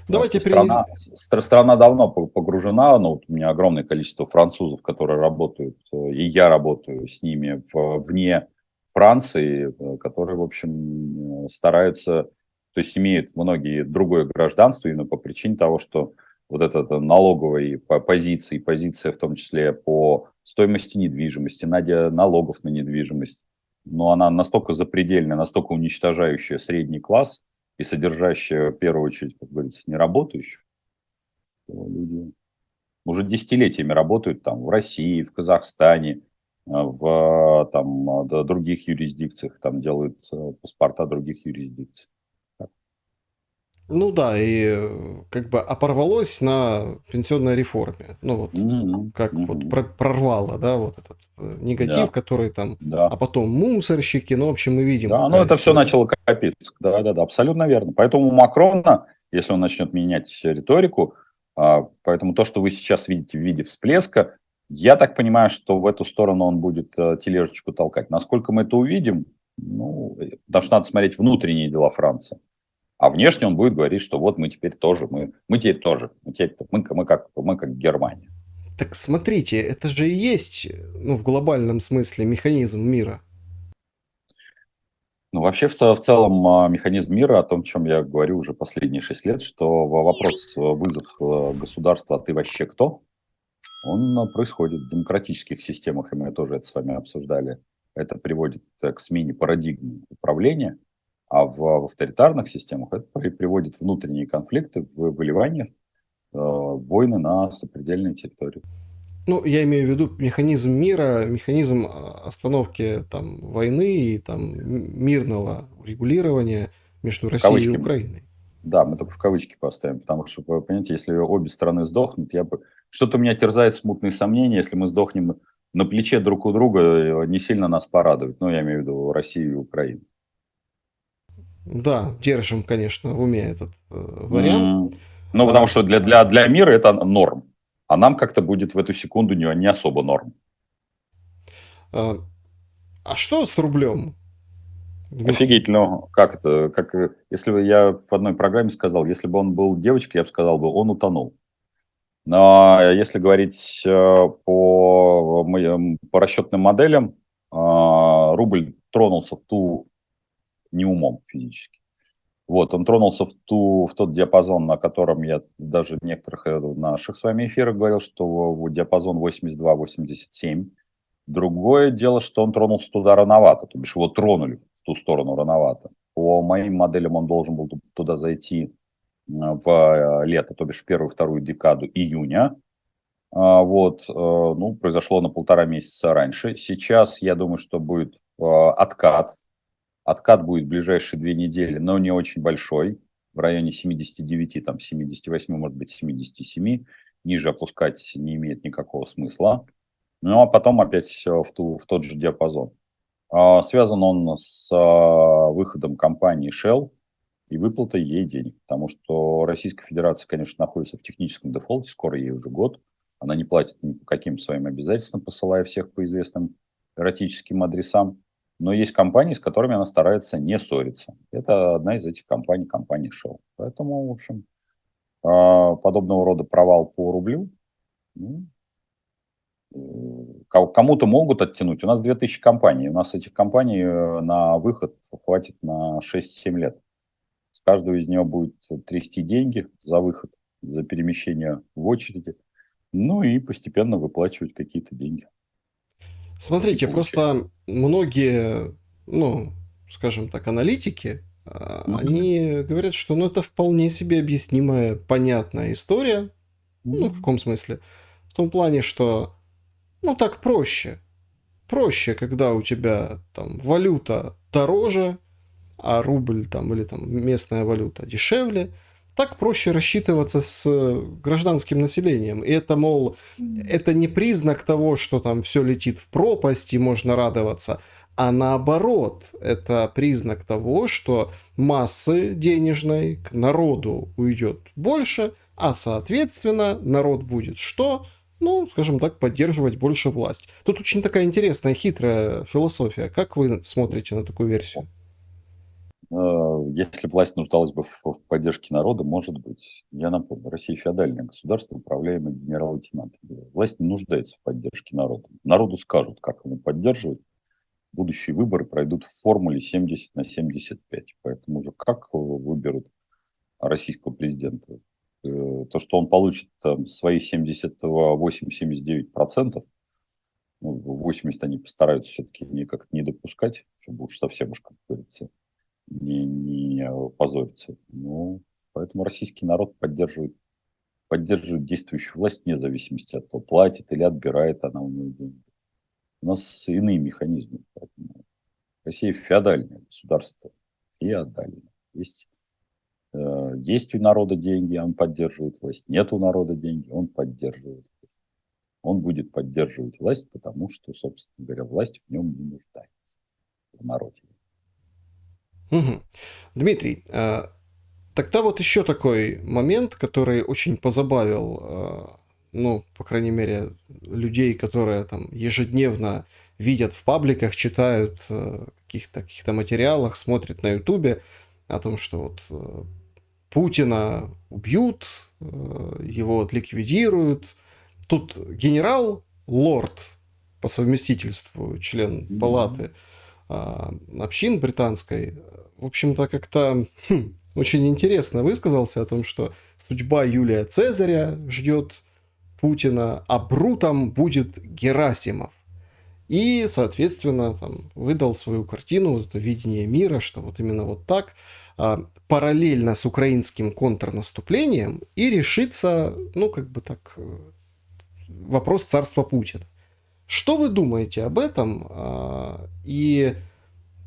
S2: Потому
S1: Давайте
S2: что
S1: перенесем.
S2: страна давно погружена, ну, вот у меня огромное количество французов, которые работают, и я работаю с ними вне Франции, которые, в общем, стараются, то есть имеют многие другое гражданство именно по причине того, что вот эта налоговая позиция в том числе по стоимости недвижимости, налогов на недвижимость, но она настолько запредельная, настолько уничтожающая средний класс, и содержащая, в первую очередь, как говорится, неработающих, люди уже десятилетиями работают там в России, в Казахстане, в других юрисдикциях, там делают паспорта других юрисдикций.
S1: Ну да, и как бы опорвалось на пенсионной реформе. Ну вот
S2: Мгм,
S1: как вот
S2: мгм.
S1: прорвало, да, вот этот негатив,
S2: Да,
S1: который там,
S2: да,
S1: а потом мусорщики, ну, в общем, мы видим,
S2: да, ну
S1: какая
S2: это все
S1: история.
S2: начало копиться. Да, да, да, абсолютно верно. Поэтому у Макрона, если он начнет менять риторику, поэтому то, что вы сейчас видите в виде всплеска, я так понимаю, что в эту сторону он будет тележечку толкать. Насколько мы это увидим, ну, потому что надо смотреть внутренние дела Франции. А внешне он будет говорить, что вот мы теперь тоже, мы теперь тоже, мы как Германия.
S1: Так смотрите, это же и есть, ну, в глобальном смысле механизм мира.
S2: Ну, вообще, в целом, механизм мира, о том, чем я говорю уже последние 6 лет, что вопрос, вызов государства, а ты вообще кто, он происходит в демократических системах, и мы тоже это с вами обсуждали. Это приводит к смене парадигмы управления, а в авторитарных системах это приводит внутренние конфликты, в выливание войны на сопредельные территории.
S1: Ну, я имею в виду механизм мира, механизм остановки там войны и там мирного урегулирования между
S2: В
S1: Россией и
S2: кавычки,
S1: Украиной.
S2: да, мы только в кавычки поставим, потому что, вы понимаете, если обе стороны сдохнут, что-то меня терзает смутные сомнения, если мы сдохнем на плече друг у друга, не сильно нас порадует. Ну, я имею в виду Россию и Украину.
S1: Да, держим, конечно, в уме этот вариант.
S2: М, Ну, потому
S1: А,
S2: что для мира это норм, а нам как-то будет в эту секунду не особо норм.
S1: а, а что с рублем, Дмитрий?
S2: Офигительно. Как это? Если бы я в одной программе сказал, если бы он был девочкой, я бы сказал бы, он утонул. Но если говорить по расчетным моделям, рубль тронулся не умом физически. Вот, он тронулся в тот диапазон, на котором я даже в некоторых наших с вами эфирах говорил, что диапазон 82-87. Другое дело, что он тронулся туда рановато, то бишь его тронули в ту сторону рановато. По моим моделям он должен был туда зайти в лето, то бишь в первую-вторую декаду июня. Ну, произошло на 1,5 месяца раньше. Сейчас я думаю, что будет откат. Откат будет в ближайшие 2 недели, но не очень большой, в районе 79, там 78, может быть 77. Ниже опускать не имеет никакого смысла. Ну, а потом опять в тот же диапазон. Связан он с выходом компании Shell и выплатой ей денег. Потому что Российская Федерация, конечно, находится в техническом дефолте, скоро ей уже год. Она не платит ни по каким своим обязательствам, посылая всех по известным эротическим адресам. Но есть компании, с которыми она старается не ссориться. Это одна из этих компаний, компания Shell. Поэтому, в общем, подобного рода провал по рублю, ну, кому-то могут оттянуть. У нас 2000 компаний. У нас этих компаний на выход хватит на 6-7 лет. С каждого из нее будет трясти деньги за выход, за перемещение в очереди. Ну и постепенно выплачивать какие-то деньги. И
S1: Смотрите,
S2: получать.
S1: просто многие, ну, скажем так, аналитики,
S2: Мгм.
S1: они говорят, что ну, это вполне себе объяснимая, понятная история. Ну, в
S2: Мгм.
S1: каком смысле? В том плане, что, ну, так проще. Проще, когда у тебя там валюта дороже, а рубль там или там местная валюта дешевле, так проще рассчитываться с гражданским населением. И это, мол, это не признак того, что там все летит в пропасть и можно радоваться, а наоборот, это признак того, что массы денежной к народу уйдет больше, а соответственно народ будет что? Ну, скажем так, поддерживать больше власть. Тут очень такая интересная, хитрая философия. Как вы смотрите на такую версию?
S2: Если власть нуждалась бы в поддержке народа, может быть. Я напомню, Россия феодальное государство, управляемое генерал-лейтенантом. Власть не нуждается в поддержке народа. Народу скажут, как ему поддерживать. Будущие выборы пройдут в формуле 70/75. Поэтому уже как выберут российского президента? То, что он получит там, свои 78-79%, ну, 80 они постараются все-таки никак не допускать, чтобы уж совсем уж, как говорится, не позориться. Ну, поэтому российский народ поддерживает действующую власть вне зависимости от того, платит или отбирает она у него деньги. У нас иные механизмы. Поэтому Россия феодальное государство. Феодальное. Есть у народа деньги, он поддерживает власть. Нет у народа деньги, он поддерживает власть. Он будет поддерживать власть, потому что, собственно говоря, власть в нем не нуждается, в народе.
S1: Мгм. Дмитрий, тогда вот еще такой момент, который очень позабавил, ну, по крайней мере, людей, которые там ежедневно видят в пабликах, читают каких-то материалах, смотрят на Ютубе о том, что вот Путина убьют, его ликвидируют. Тут генерал, лорд по совместительству, член
S2: Мгм.
S1: палаты общин британской, в общем-то, как-то очень интересно высказался о том, что судьба Юлия Цезаря ждет Путина, а Брутом будет Герасимов. И, соответственно, там, выдал свою картину, это видение мира, что вот именно вот так, параллельно с украинским контрнаступлением и решится, ну, как бы так, вопрос царства Путина. Что вы думаете об этом? И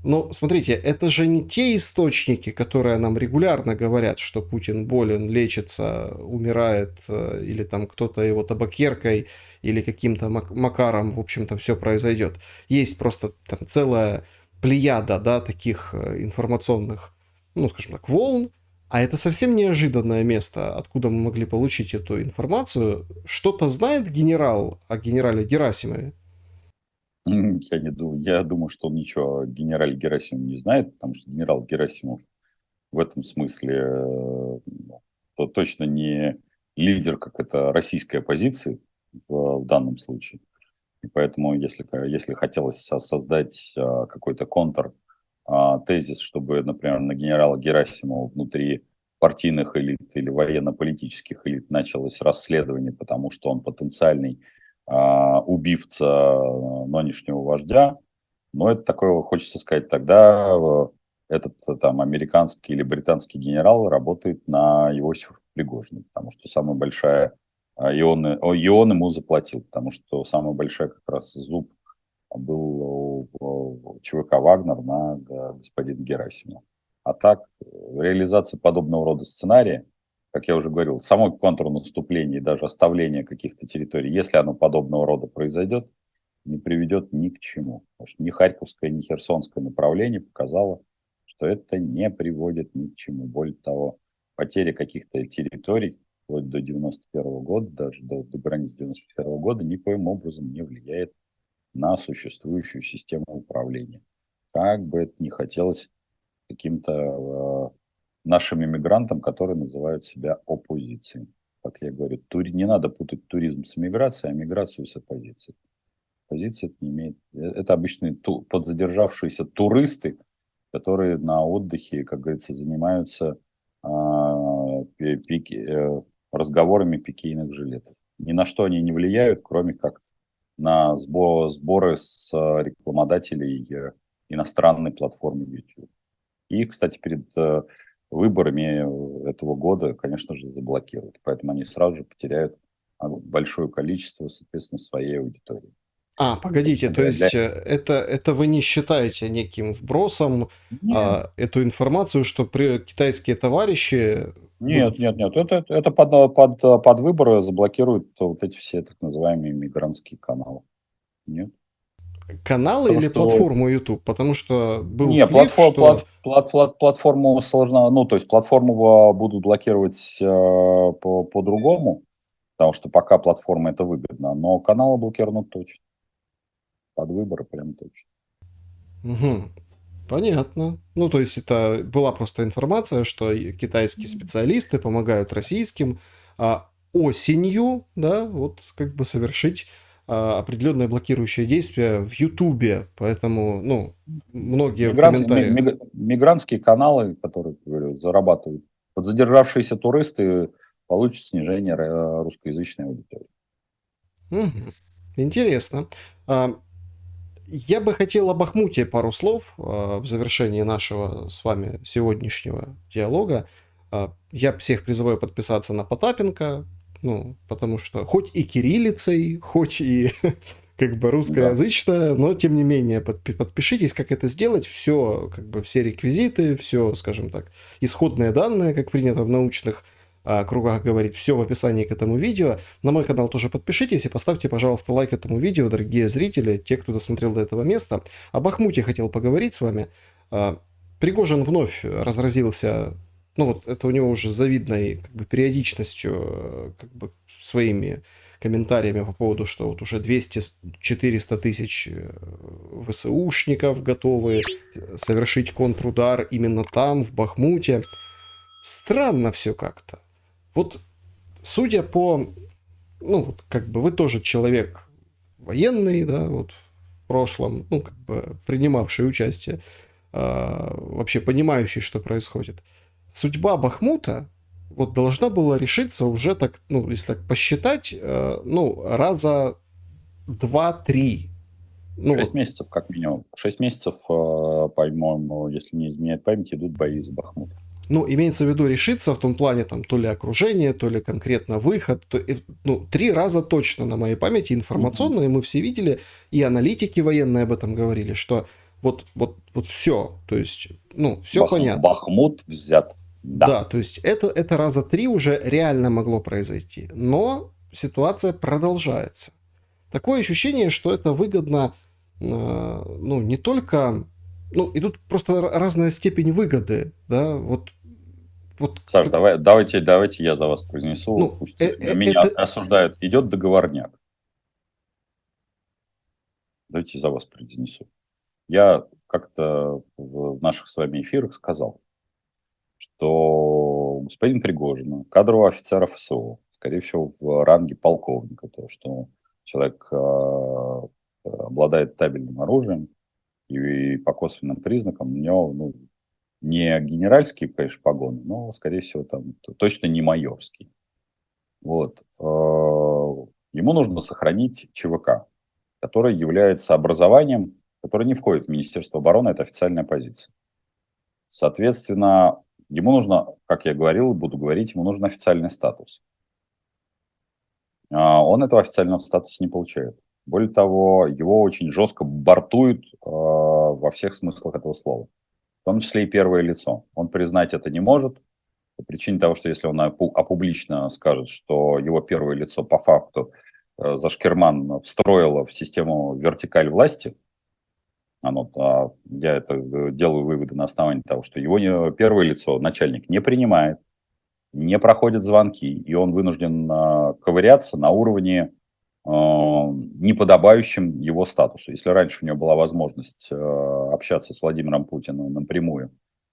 S1: ну, смотрите, это же не те источники, которые нам регулярно говорят, что Путин болен, лечится, умирает, или там кто-то его табакеркой или каким-то макаром, в общем-то, все произойдет. Есть просто там целая плеяда, да, таких информационных, ну, скажем так, волн, а это совсем неожиданное место, откуда мы могли получить эту информацию. Что-то знает генерал о генерале Герасимове?
S2: Я не думаю, я думаю, что он ничего о генерале Герасимове не знает, потому что генерал Герасимов в этом смысле ну, то точно не лидер, как это российской оппозиции в данном случае. И поэтому, если хотелось создать какой-то контр тезис, чтобы, например, на генерала Герасимова внутри партийных элит или военно-политических элит началось расследование, потому что он потенциальный убивца нынешнего вождя, но это такое, хочется сказать, тогда этот там американский или британский генерал работает на Иосифа Пригожина, потому что самая большая, и он ему заплатил, потому что самая большая как раз зуб был у ЧВК «Вагнер» на господина Герасимова. А так, реализация подобного рода сценария, как я уже говорил, само контрнаступление и даже оставление каких-то территорий, если оно подобного рода произойдет, не приведет ни к чему. Потому что ни Харьковское, ни Херсонское направление показало, что это не приводит ни к чему. Более того, потеря каких-то территорий вплоть до 91 года, даже до границ 91 года, никоим образом не влияет на существующую систему управления. Как бы это ни хотелось каким-то нашим иммигрантам, которые называют себя оппозицией. Как я говорю, не надо путать туризм с миграцией, а миграцию с оппозицией. Оппозиция это не имеет... Это обычные подзадержавшиеся туристы, которые на отдыхе, как говорится, занимаются разговорами пикейных жилетов. Ни на что они не влияют, кроме как на сборы с рекламодателей иностранной платформы YouTube. И, кстати, перед выборами этого года, конечно же, заблокируют. Поэтому они сразу же потеряют большое количество, соответственно, своей аудитории.
S1: Погодите, то есть это вы не считаете неким вбросом эту информацию, что китайские товарищи...
S2: Нет. Это под выборы заблокируют вот эти все так называемые мигрантские каналы. Нет.
S1: Каналы или платформу YouTube? Потому что был
S2: Нет,
S1: слив,
S2: платформу сложно... Ну, то есть платформу будут блокировать по-другому, потому что пока платформа это выгодно, но каналы блокируют точно. Под выборы прям точно.
S1: Угу. Понятно. Ну, то есть это была просто информация, что китайские специалисты помогают российским осенью, да, вот как бы совершить определенное блокирующее действие в Ютубе. Поэтому, ну, многие в комментариях...
S2: Мигрантские каналы, которые, говорю, зарабатывают. Подзадержавшиеся туристы получат снижение русскоязычной аудитории.
S1: Угу. Интересно. Я бы хотел о Бахмуте пару слов в завершении нашего с вами сегодняшнего диалога. Я всех призываю подписаться на Потапенко, ну, потому что хоть и кириллицей, хоть и как бы русскоязычно, но тем не менее подпишитесь, как это сделать. Все, как бы все реквизиты, все, скажем так, исходные данные, как принято в научных кругах говорить, все в описании к этому видео. На мой канал тоже подпишитесь и поставьте, пожалуйста, лайк этому видео, дорогие зрители, те, кто досмотрел до этого места. О Бахмуте хотел поговорить с вами. Пригожин вновь разразился, ну вот это у него уже завидной как бы периодичностью, как бы своими комментариями по поводу, что вот уже 200-400 тысяч ВСУшников готовы совершить контрудар именно там, в Бахмуте. Странно все как-то. Вот, судя по... Ну, вот, как бы вы тоже человек военный, да, вот, в прошлом, ну, как бы принимавший участие, вообще понимающий, что происходит. Судьба Бахмута вот должна была решиться уже так, ну, если так посчитать, ну, раза 2-3. Ну,
S2: 6 месяцев, как минимум. 6 месяцев, по-моему, если не изменяет память, идут бои за Бахмут.
S1: Ну, имеется в виду решиться в том плане, там, то ли окружение, то ли конкретно выход. Ну, 3 раза точно на моей памяти информационные мы все видели, и аналитики военные об этом говорили, что вот все, то есть, ну, все понятно.
S2: Бахмут взят.
S1: Да, то есть это раза 3 уже реально могло произойти, но ситуация продолжается. Такое ощущение, что это выгодно, ну, не только... Ну, и тут просто разная степень выгоды, да, вот...
S2: Саш, давайте я за вас произнесу,
S1: ну,
S2: пусть меня осуждают. Идет договорняк. Давайте за вас произнесу. Я как-то в наших с вами эфирах сказал, что господин Пригожин, кадрового офицера ФСО, скорее всего, в ранге полковника, то, что человек обладает табельным оружием, и по косвенным признакам у него, ну, не генеральские, конечно, погоны, но, скорее всего, там точно не майорские. Вот. Ему нужно сохранить ЧВК, которое является образованием, которое не входит в Министерство обороны, это официальная позиция. Соответственно, ему нужно, как я говорил и буду говорить, ему нужен официальный статус. Он этого официального статуса не получает. Более того, его очень жестко бортуют во всех смыслах этого слова. В том числе и первое лицо. Он признать это не может, по причине того, что если он опублично скажет, что его первое лицо по факту Зашкерман встроило в систему вертикаль власти, Я это делаю выводы на основании того, что его первое лицо, начальник, не принимает, не проходят звонки, и он вынужден ковыряться на уровне неподобающем его статусу. Если раньше у него была возможность общаться с Владимиром Путиным напрямую,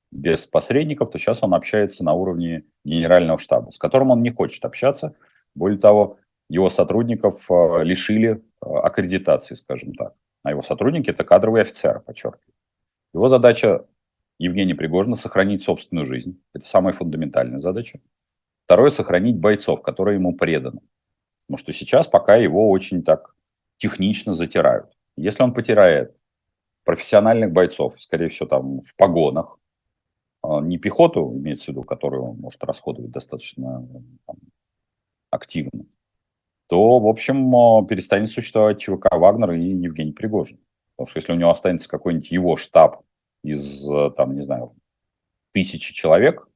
S2: без посредников, то сейчас он общается на уровне генерального штаба, с которым он не хочет общаться. Более того, его сотрудников лишили аккредитации, скажем так. А его сотрудники – это кадровые офицеры, подчеркиваю. Его задача, Евгения Пригожина, сохранить собственную жизнь. Это самая фундаментальная задача. Второе – сохранить бойцов, которые ему преданы. Потому что сейчас пока его очень так технично затирают. Если он потеряет профессиональных бойцов, скорее всего, там в погонах, не пехоту, имеется в виду, которую он может расходовать достаточно там, активно, то, в общем, перестанет существовать ЧВК «Вагнер» и Евгений Пригожин. Потому что если у него останется какой-нибудь его штаб из, там, не знаю, 1000 человек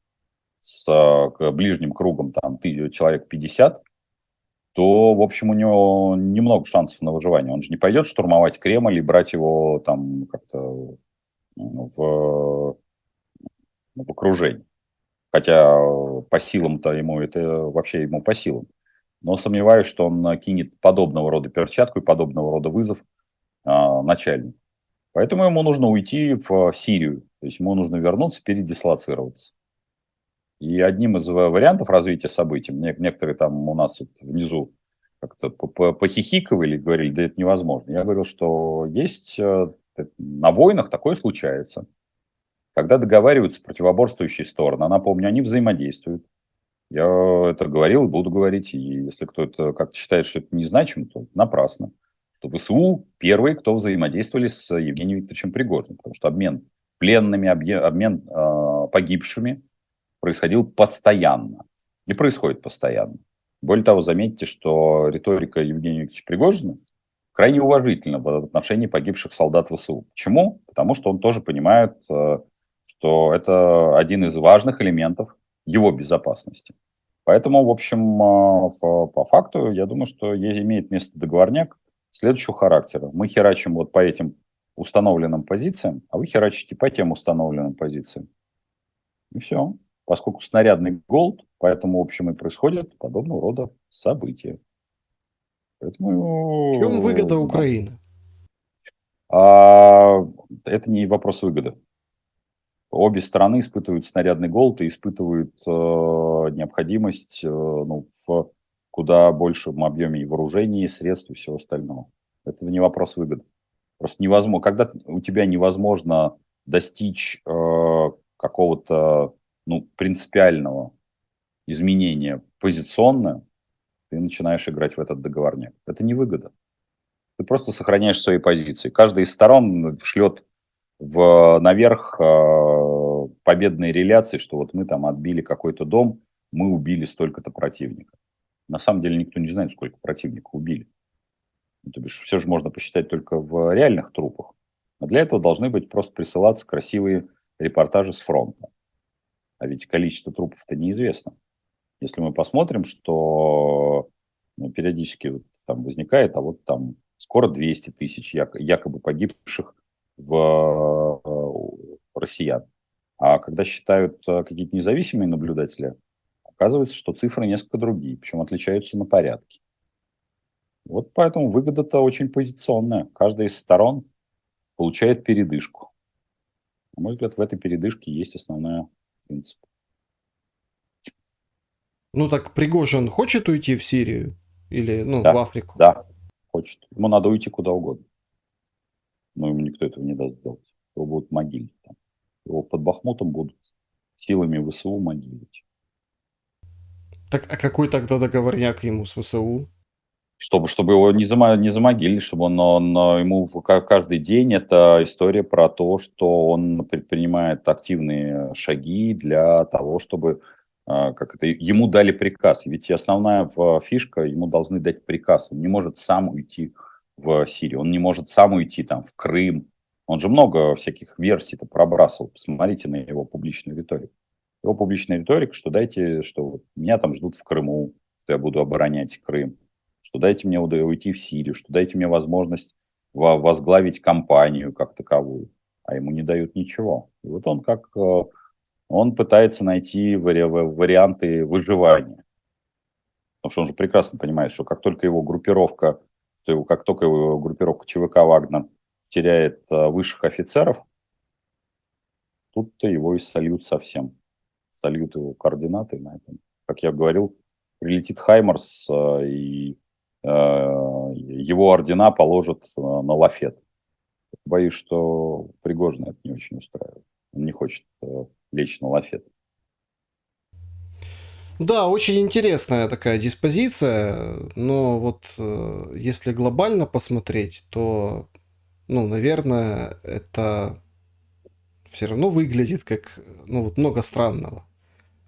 S2: с ближним кругом, там, человек 50, то, в общем, у него немного шансов на выживание. Он же не пойдет штурмовать Кремль и брать его там как-то в окружение. Хотя по силам-то ему это вообще ему по силам. Но сомневаюсь, что он кинет подобного рода перчатку и подобного рода вызов начальнику. Поэтому ему нужно уйти в Сирию. То есть ему нужно вернуться, передислоцироваться. И одним из вариантов развития событий, некоторые там у нас вот внизу как-то похихиковали, говорили, да это невозможно. Я говорил, что есть на войнах такое случается, когда договариваются противоборствующие стороны. Напомню, они взаимодействуют. Я это говорил и буду говорить. И если кто-то как-то считает, что это незначимо, то напрасно. Что ВСУ первые, кто взаимодействовали с Евгением Викторовичем Пригожиным. Потому что обмен пленными, обмен погибшими происходил постоянно. И происходит постоянно. Более того, заметьте, что риторика Евгения Викторовича Пригожина крайне уважительна в отношении погибших солдат ВСУ. Почему? Потому что он тоже понимает, что это один из важных элементов его безопасности. Поэтому, в общем, по факту, я думаю, что имеет место договорняк следующего характера. Мы херачим вот по этим установленным позициям, а вы херачите по тем установленным позициям. И все. Поскольку снарядный голод, поэтому, в общем, и происходят подобного рода события.
S1: В чем выгода
S2: Поэтому
S1: Украины?
S2: это не вопрос выгоды. Обе стороны испытывают снарядный голод и испытывают необходимость в куда большем объеме и вооружений, и средств, и всего остального. Это не вопрос выгоды. Просто невозможно, когда у тебя невозможно достичь какого-то принципиального изменения позиционно, ты начинаешь играть в этот договорняк. Это не выгода. Ты просто сохраняешь свои позиции. Каждая из сторон шлет наверх победные реляции, что вот мы там отбили какой-то дом, мы убили столько-то противников. На самом деле никто не знает, сколько противников убили. То бишь, все же можно посчитать только в реальных трупах. А для этого должны быть просто присылаться красивые репортажи с фронта. А ведь количество трупов-то неизвестно. Если мы посмотрим, что периодически вот там возникает, а вот там скоро 200 тысяч якобы погибших в россиян. А когда считают какие-то независимые наблюдатели, оказывается, что цифры несколько другие, причем отличаются на порядке. Вот поэтому выгода-то очень позиционная. Каждая из сторон получает передышку. На мой взгляд, в этой передышке есть основной принцип.
S1: Ну так Пригожин хочет уйти в Сирию или в
S2: Да,
S1: Африку?
S2: да, хочет. Ему надо уйти куда угодно. Но ему никто этого не даст сделать. Его будут могилить там. Его под Бахмутом будут силами ВСУ могилить.
S1: Так а какой тогда договорняк ему с ВСУ?
S2: Чтобы его не замогилили, чтобы ему каждый день это история про то, что он предпринимает активные шаги для того, чтобы ему дали приказ. Ведь основная фишка, ему должны дать приказ. Он не может сам уйти в Сирию, он не может сам уйти там в Крым. Он же много всяких версий-то пробрасывал. Посмотрите на его публичную риторику. Его публичная риторика, что вот меня там ждут в Крыму, что я буду оборонять Крым, что дайте мне уйти в Сирию, что дайте мне возможность возглавить компанию как таковую, а ему не дают ничего. И вот он пытается найти варианты выживания. Потому что он же прекрасно понимает, что как только его группировка ЧВК «Вагнер» теряет высших офицеров, тут-то его и сольют совсем. Сольют его координаты на этом. Как я говорил, прилетит «Хаймарс», и его ордена положат на лафет. Боюсь, что Пригожина это не очень устраивает. Он не хочет лечь на лафет.
S1: Да, очень интересная такая диспозиция, но вот если глобально посмотреть, то, ну, наверное, это все равно выглядит как, ну, вот много странного.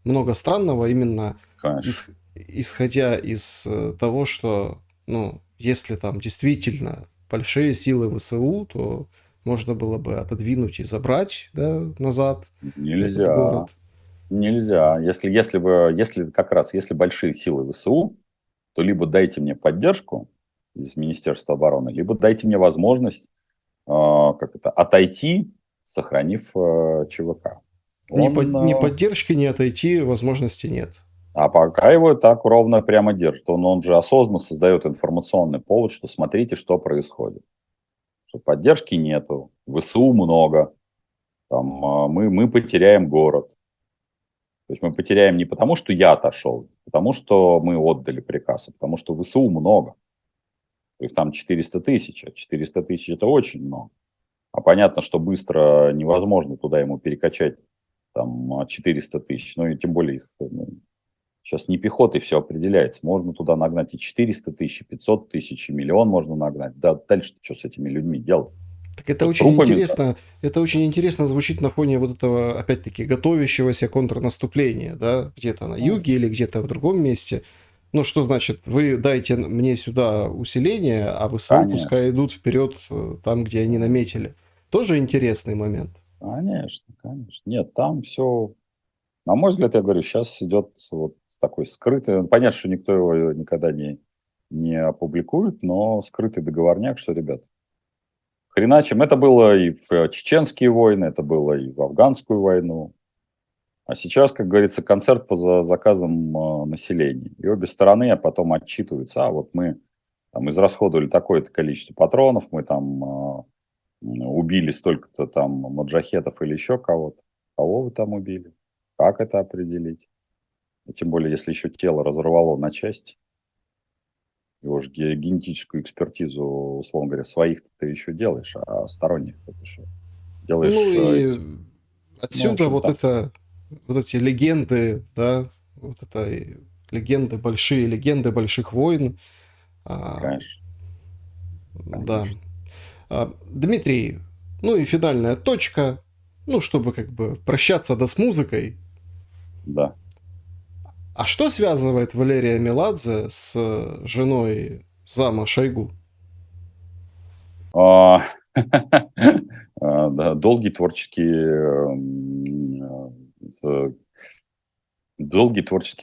S1: Много странного именно
S2: Конечно.
S1: ис- исходя из того, что, ну, если там действительно большие силы ВСУ, то можно было бы отодвинуть и забрать, да, назад этот
S2: Нельзя.
S1: город.
S2: Нельзя. Если большие силы ВСУ, то либо дайте мне поддержку из Министерства обороны, либо дайте мне возможность отойти, сохранив ЧВК.
S1: Ни поддержки, ни отойти возможности нет.
S2: А пока его так ровно прямо держит. Он же осознанно создает информационный повод, что смотрите, что происходит. Что поддержки нету, ВСУ много, там, мы потеряем город. То есть мы потеряем не потому, что я отошел, а потому что мы отдали приказ, а потому что ВСУ много. То есть там 400 тысяч, а 400 тысяч это очень много. А понятно, что быстро невозможно туда ему перекачать там 400 тысяч. Ну и тем более их сейчас не пехотой все определяется. Можно туда нагнать и 400 тысяч, и 500 тысяч, и миллион можно нагнать. Да, дальше что с этими людьми делать?
S1: Так это
S2: Что,
S1: очень
S2: трупами?
S1: интересно, это очень интересно звучит на фоне вот этого, опять-таки, готовящегося контрнаступления, да, где-то на
S2: Ну,
S1: юге или где-то в другом месте. Ну, что значит, вы дайте мне сюда усиление, а ВСУ
S2: конечно,
S1: пускай идут вперед там, где они
S2: да,
S1: наметили. Тоже интересный момент.
S2: конечно, конечно. Нет, там все, на мой взгляд, я говорю, сейчас идет вот такой скрытый, понятно, что никто его никогда не опубликует, но скрытый договорняк, что, ребят, хреначим. Это было и в чеченские войны, это было и в афганскую войну. А сейчас, как говорится, концерт по заказам населения. И обе стороны потом отчитываются. А вот мы там израсходовали такое-то количество патронов, мы там убили столько-то там маджахетов или еще кого-то. Кого вы там убили? Как это определить? И тем более, если еще тело разорвало на части, его же генетическую экспертизу, условно говоря, своих ты еще делаешь, а сторонних ты что?
S1: Ну
S2: Делаешь,
S1: и
S2: ну, в
S1: отсюда
S2: общем,
S1: вот
S2: там,
S1: это, вот эти легенды, да, вот это легенды, большие легенды больших войн. А,
S2: конечно,
S1: да.
S2: конечно,
S1: Дмитрий, ну и финальная точка, ну, чтобы как бы прощаться да с музыкой.
S2: да.
S1: А что связывает Валерия Меладзе с женой зама Шойгу?
S2: А, да, долгие творческие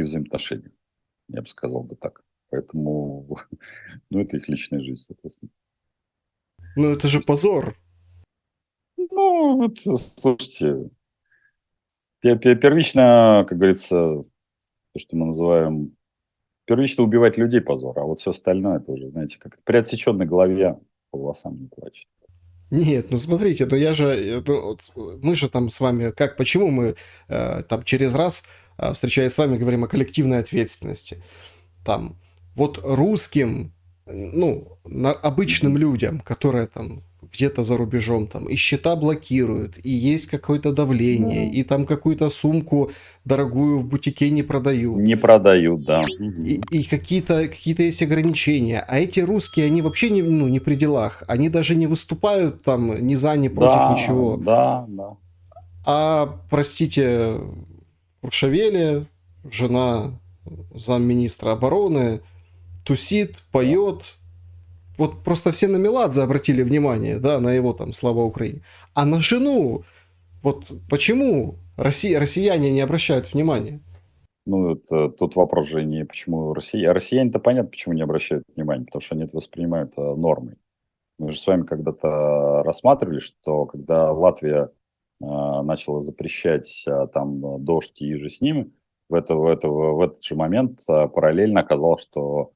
S2: взаимоотношения, я бы сказал бы так. Поэтому, ну, это их личная жизнь, соответственно.
S1: Ну, это
S2: То
S1: же
S2: есть,
S1: позор.
S2: ну, вот, слушайте, первично, как говорится, то, что мы называем, первично убивать людей позор, а вот все остальное, это уже, знаете, как при отсеченной голове по волосам не плачет.
S1: Нет, ну смотрите, ну я же, ну, вот мы же там с вами, как, почему мы там через раз, встречаясь с вами, говорим о коллективной ответственности. Там, вот русским, ну, обычным
S2: Мгм.
S1: людям, которые там где-то за рубежом там и счета блокируют, и есть какое-то давление,
S2: Ну,
S1: и там какую-то сумку дорогую в бутике не продают,
S2: не продают, да.
S1: и какие-то есть ограничения. А эти русские, они вообще не, ну, не при делах. Они даже не выступают там ни за, ни против
S2: Да,
S1: ничего.
S2: да, да.
S1: А, простите, Куршавели, жена замминистра обороны, тусит,
S2: Да.
S1: поет. Вот просто все на Меладзе обратили внимание, да, на его там «Слава Украине». А на жену, вот почему россияне не обращают внимания?
S2: Ну, это тут вопрос же не почему россияне. Россияне-то понятно, почему не обращают внимания, потому что они это воспринимают нормой. Мы же с вами когда-то рассматривали, что когда Латвия начала запрещать там дождь и же с ними, в этот же момент параллельно оказалось, что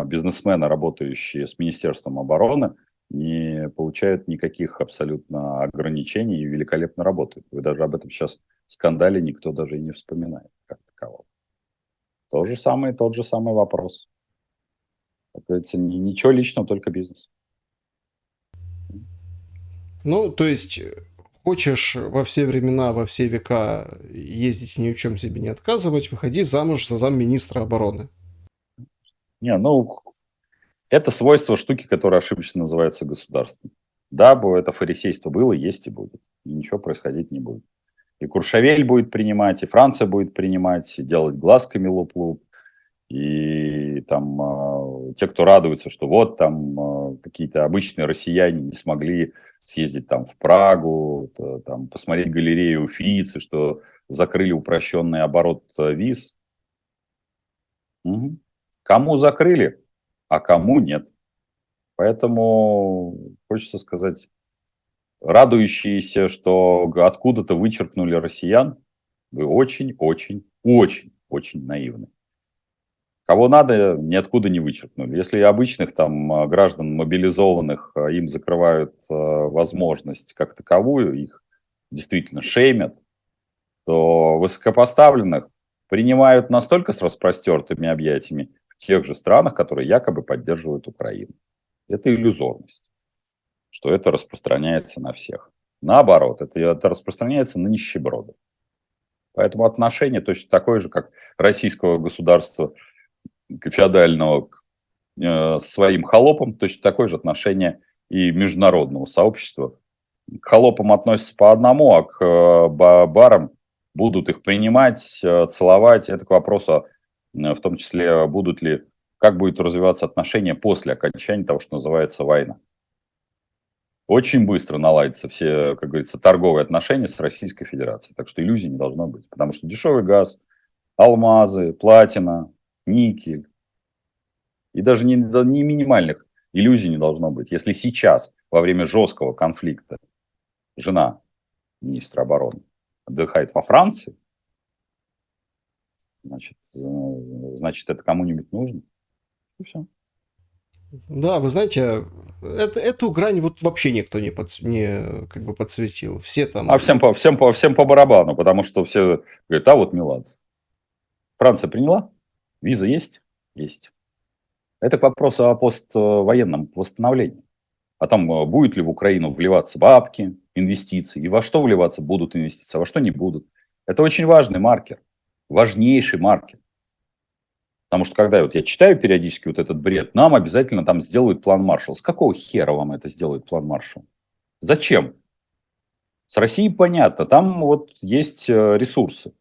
S2: бизнесмены, работающие с Министерством обороны, не получают никаких абсолютно ограничений и великолепно работают. Вы даже об этом сейчас скандале никто даже и не вспоминает как такового. Тот же самый вопрос. Как говорится, ничего личного, только бизнес.
S1: Ну, то есть, хочешь во все времена, во все века ездить и ни в чем себе не отказывать, выходи замуж за замминистра обороны.
S2: Не, ну, это свойство штуки, которая ошибочно называется государством. Да, это фарисейство было, есть и будет. И ничего происходить не будет. И Куршавель будет принимать, и Франция будет принимать, и делать глазками луп-луп. И там те, кто радуется, что вот там какие-то обычные россияне не смогли съездить там в Прагу, там посмотреть галерею Уффици, что закрыли упрощенный оборот виз. Мгм. Кому закрыли, а кому нет. Поэтому хочется сказать, радующиеся, что откуда-то вычеркнули россиян, вы очень, очень, очень, очень наивны. Кого надо, ниоткуда не вычеркнули. Если обычных там граждан мобилизованных им закрывают возможность как таковую, их действительно шеймят, то высокопоставленных принимают настолько с распростертыми объятиями в тех же странах, которые якобы поддерживают Украину. Это иллюзорность, что это распространяется на всех. Наоборот, это распространяется на нищебродов. Поэтому отношение точно такое же, как российского государства феодального к своим холопам, точно такое же отношение и международного сообщества. К холопам относятся по одному, а к барам будут их принимать, целовать. Это к вопросу, в том числе, будут ли, как будет развиваться отношения после окончания того, что называется война. Очень быстро наладятся все, как говорится, торговые отношения с Российской Федерацией. Так что иллюзий не должно быть. Потому что дешевый газ, алмазы, платина, никель. И даже не минимальных иллюзий не должно быть. Если сейчас, во время жесткого конфликта, жена министра обороны отдыхает во Франции, значит это кому-нибудь нужно. И все.
S1: Да, вы знаете, эту грань вот вообще никто не как бы подсветил. Все
S2: А
S1: там...
S2: всем по барабану, потому что все говорят, а вот Меладзе. Франция приняла? Виза есть? Есть. Это к вопросу о поствоенном восстановлении. А там будет ли в Украину вливаться бабки, инвестиции, и во что вливаться будут инвестиции, а во что не будут. Это очень важный маркер, важнейший маркер. Потому что когда вот я читаю периодически вот этот бред, нам обязательно там сделают план Маршалла. С какого хера вам это сделают план Маршалла? Зачем? С Россией понятно, там вот есть ресурсы.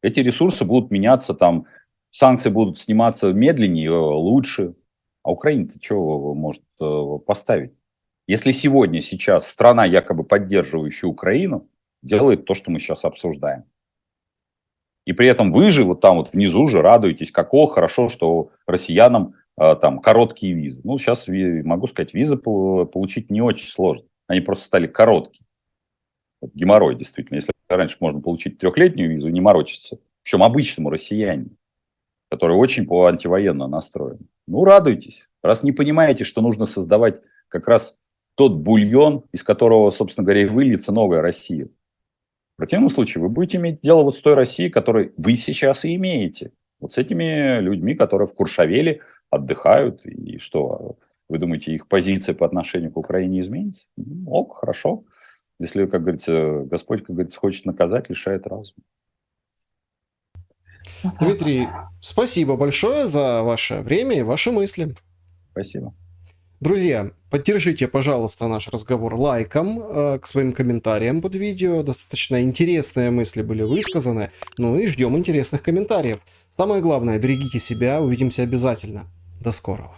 S2: Эти ресурсы будут меняться, там санкции будут сниматься медленнее, лучше. А Украина-то что может поставить? Если сегодня, сейчас страна, якобы поддерживающая Украину, делает то, что мы сейчас обсуждаем. И при этом вы же вот там вот внизу же радуетесь, какого хорошо, что россиянам там короткие визы. Ну, сейчас могу сказать, визы получить не очень сложно. Они просто стали короткие. Вот геморрой, действительно. Если раньше можно получить трехлетнюю визу, не морочиться. Причем обычному россиянину, который очень антивоенно настроен. Ну, радуйтесь. Раз не понимаете, что нужно создавать как раз тот бульон, из которого, собственно говоря, и выльется новая Россия. В противном случае вы будете иметь дело вот с той Россией, которой вы сейчас и имеете. Вот с этими людьми, которые в Куршавеле отдыхают. И что, вы думаете, их позиция по отношению к Украине изменится? Ок, хорошо. Если, как говорится, Господь, как говорится, хочет наказать, лишает разума.
S1: Дмитрий, спасибо большое за ваше время и ваши мысли.
S2: Спасибо.
S1: Друзья, поддержите, пожалуйста, наш разговор лайком к своим комментариям под видео. Достаточно интересные мысли были высказаны. Ну и ждем интересных комментариев. Самое главное, берегите себя. Увидимся обязательно. До скорого.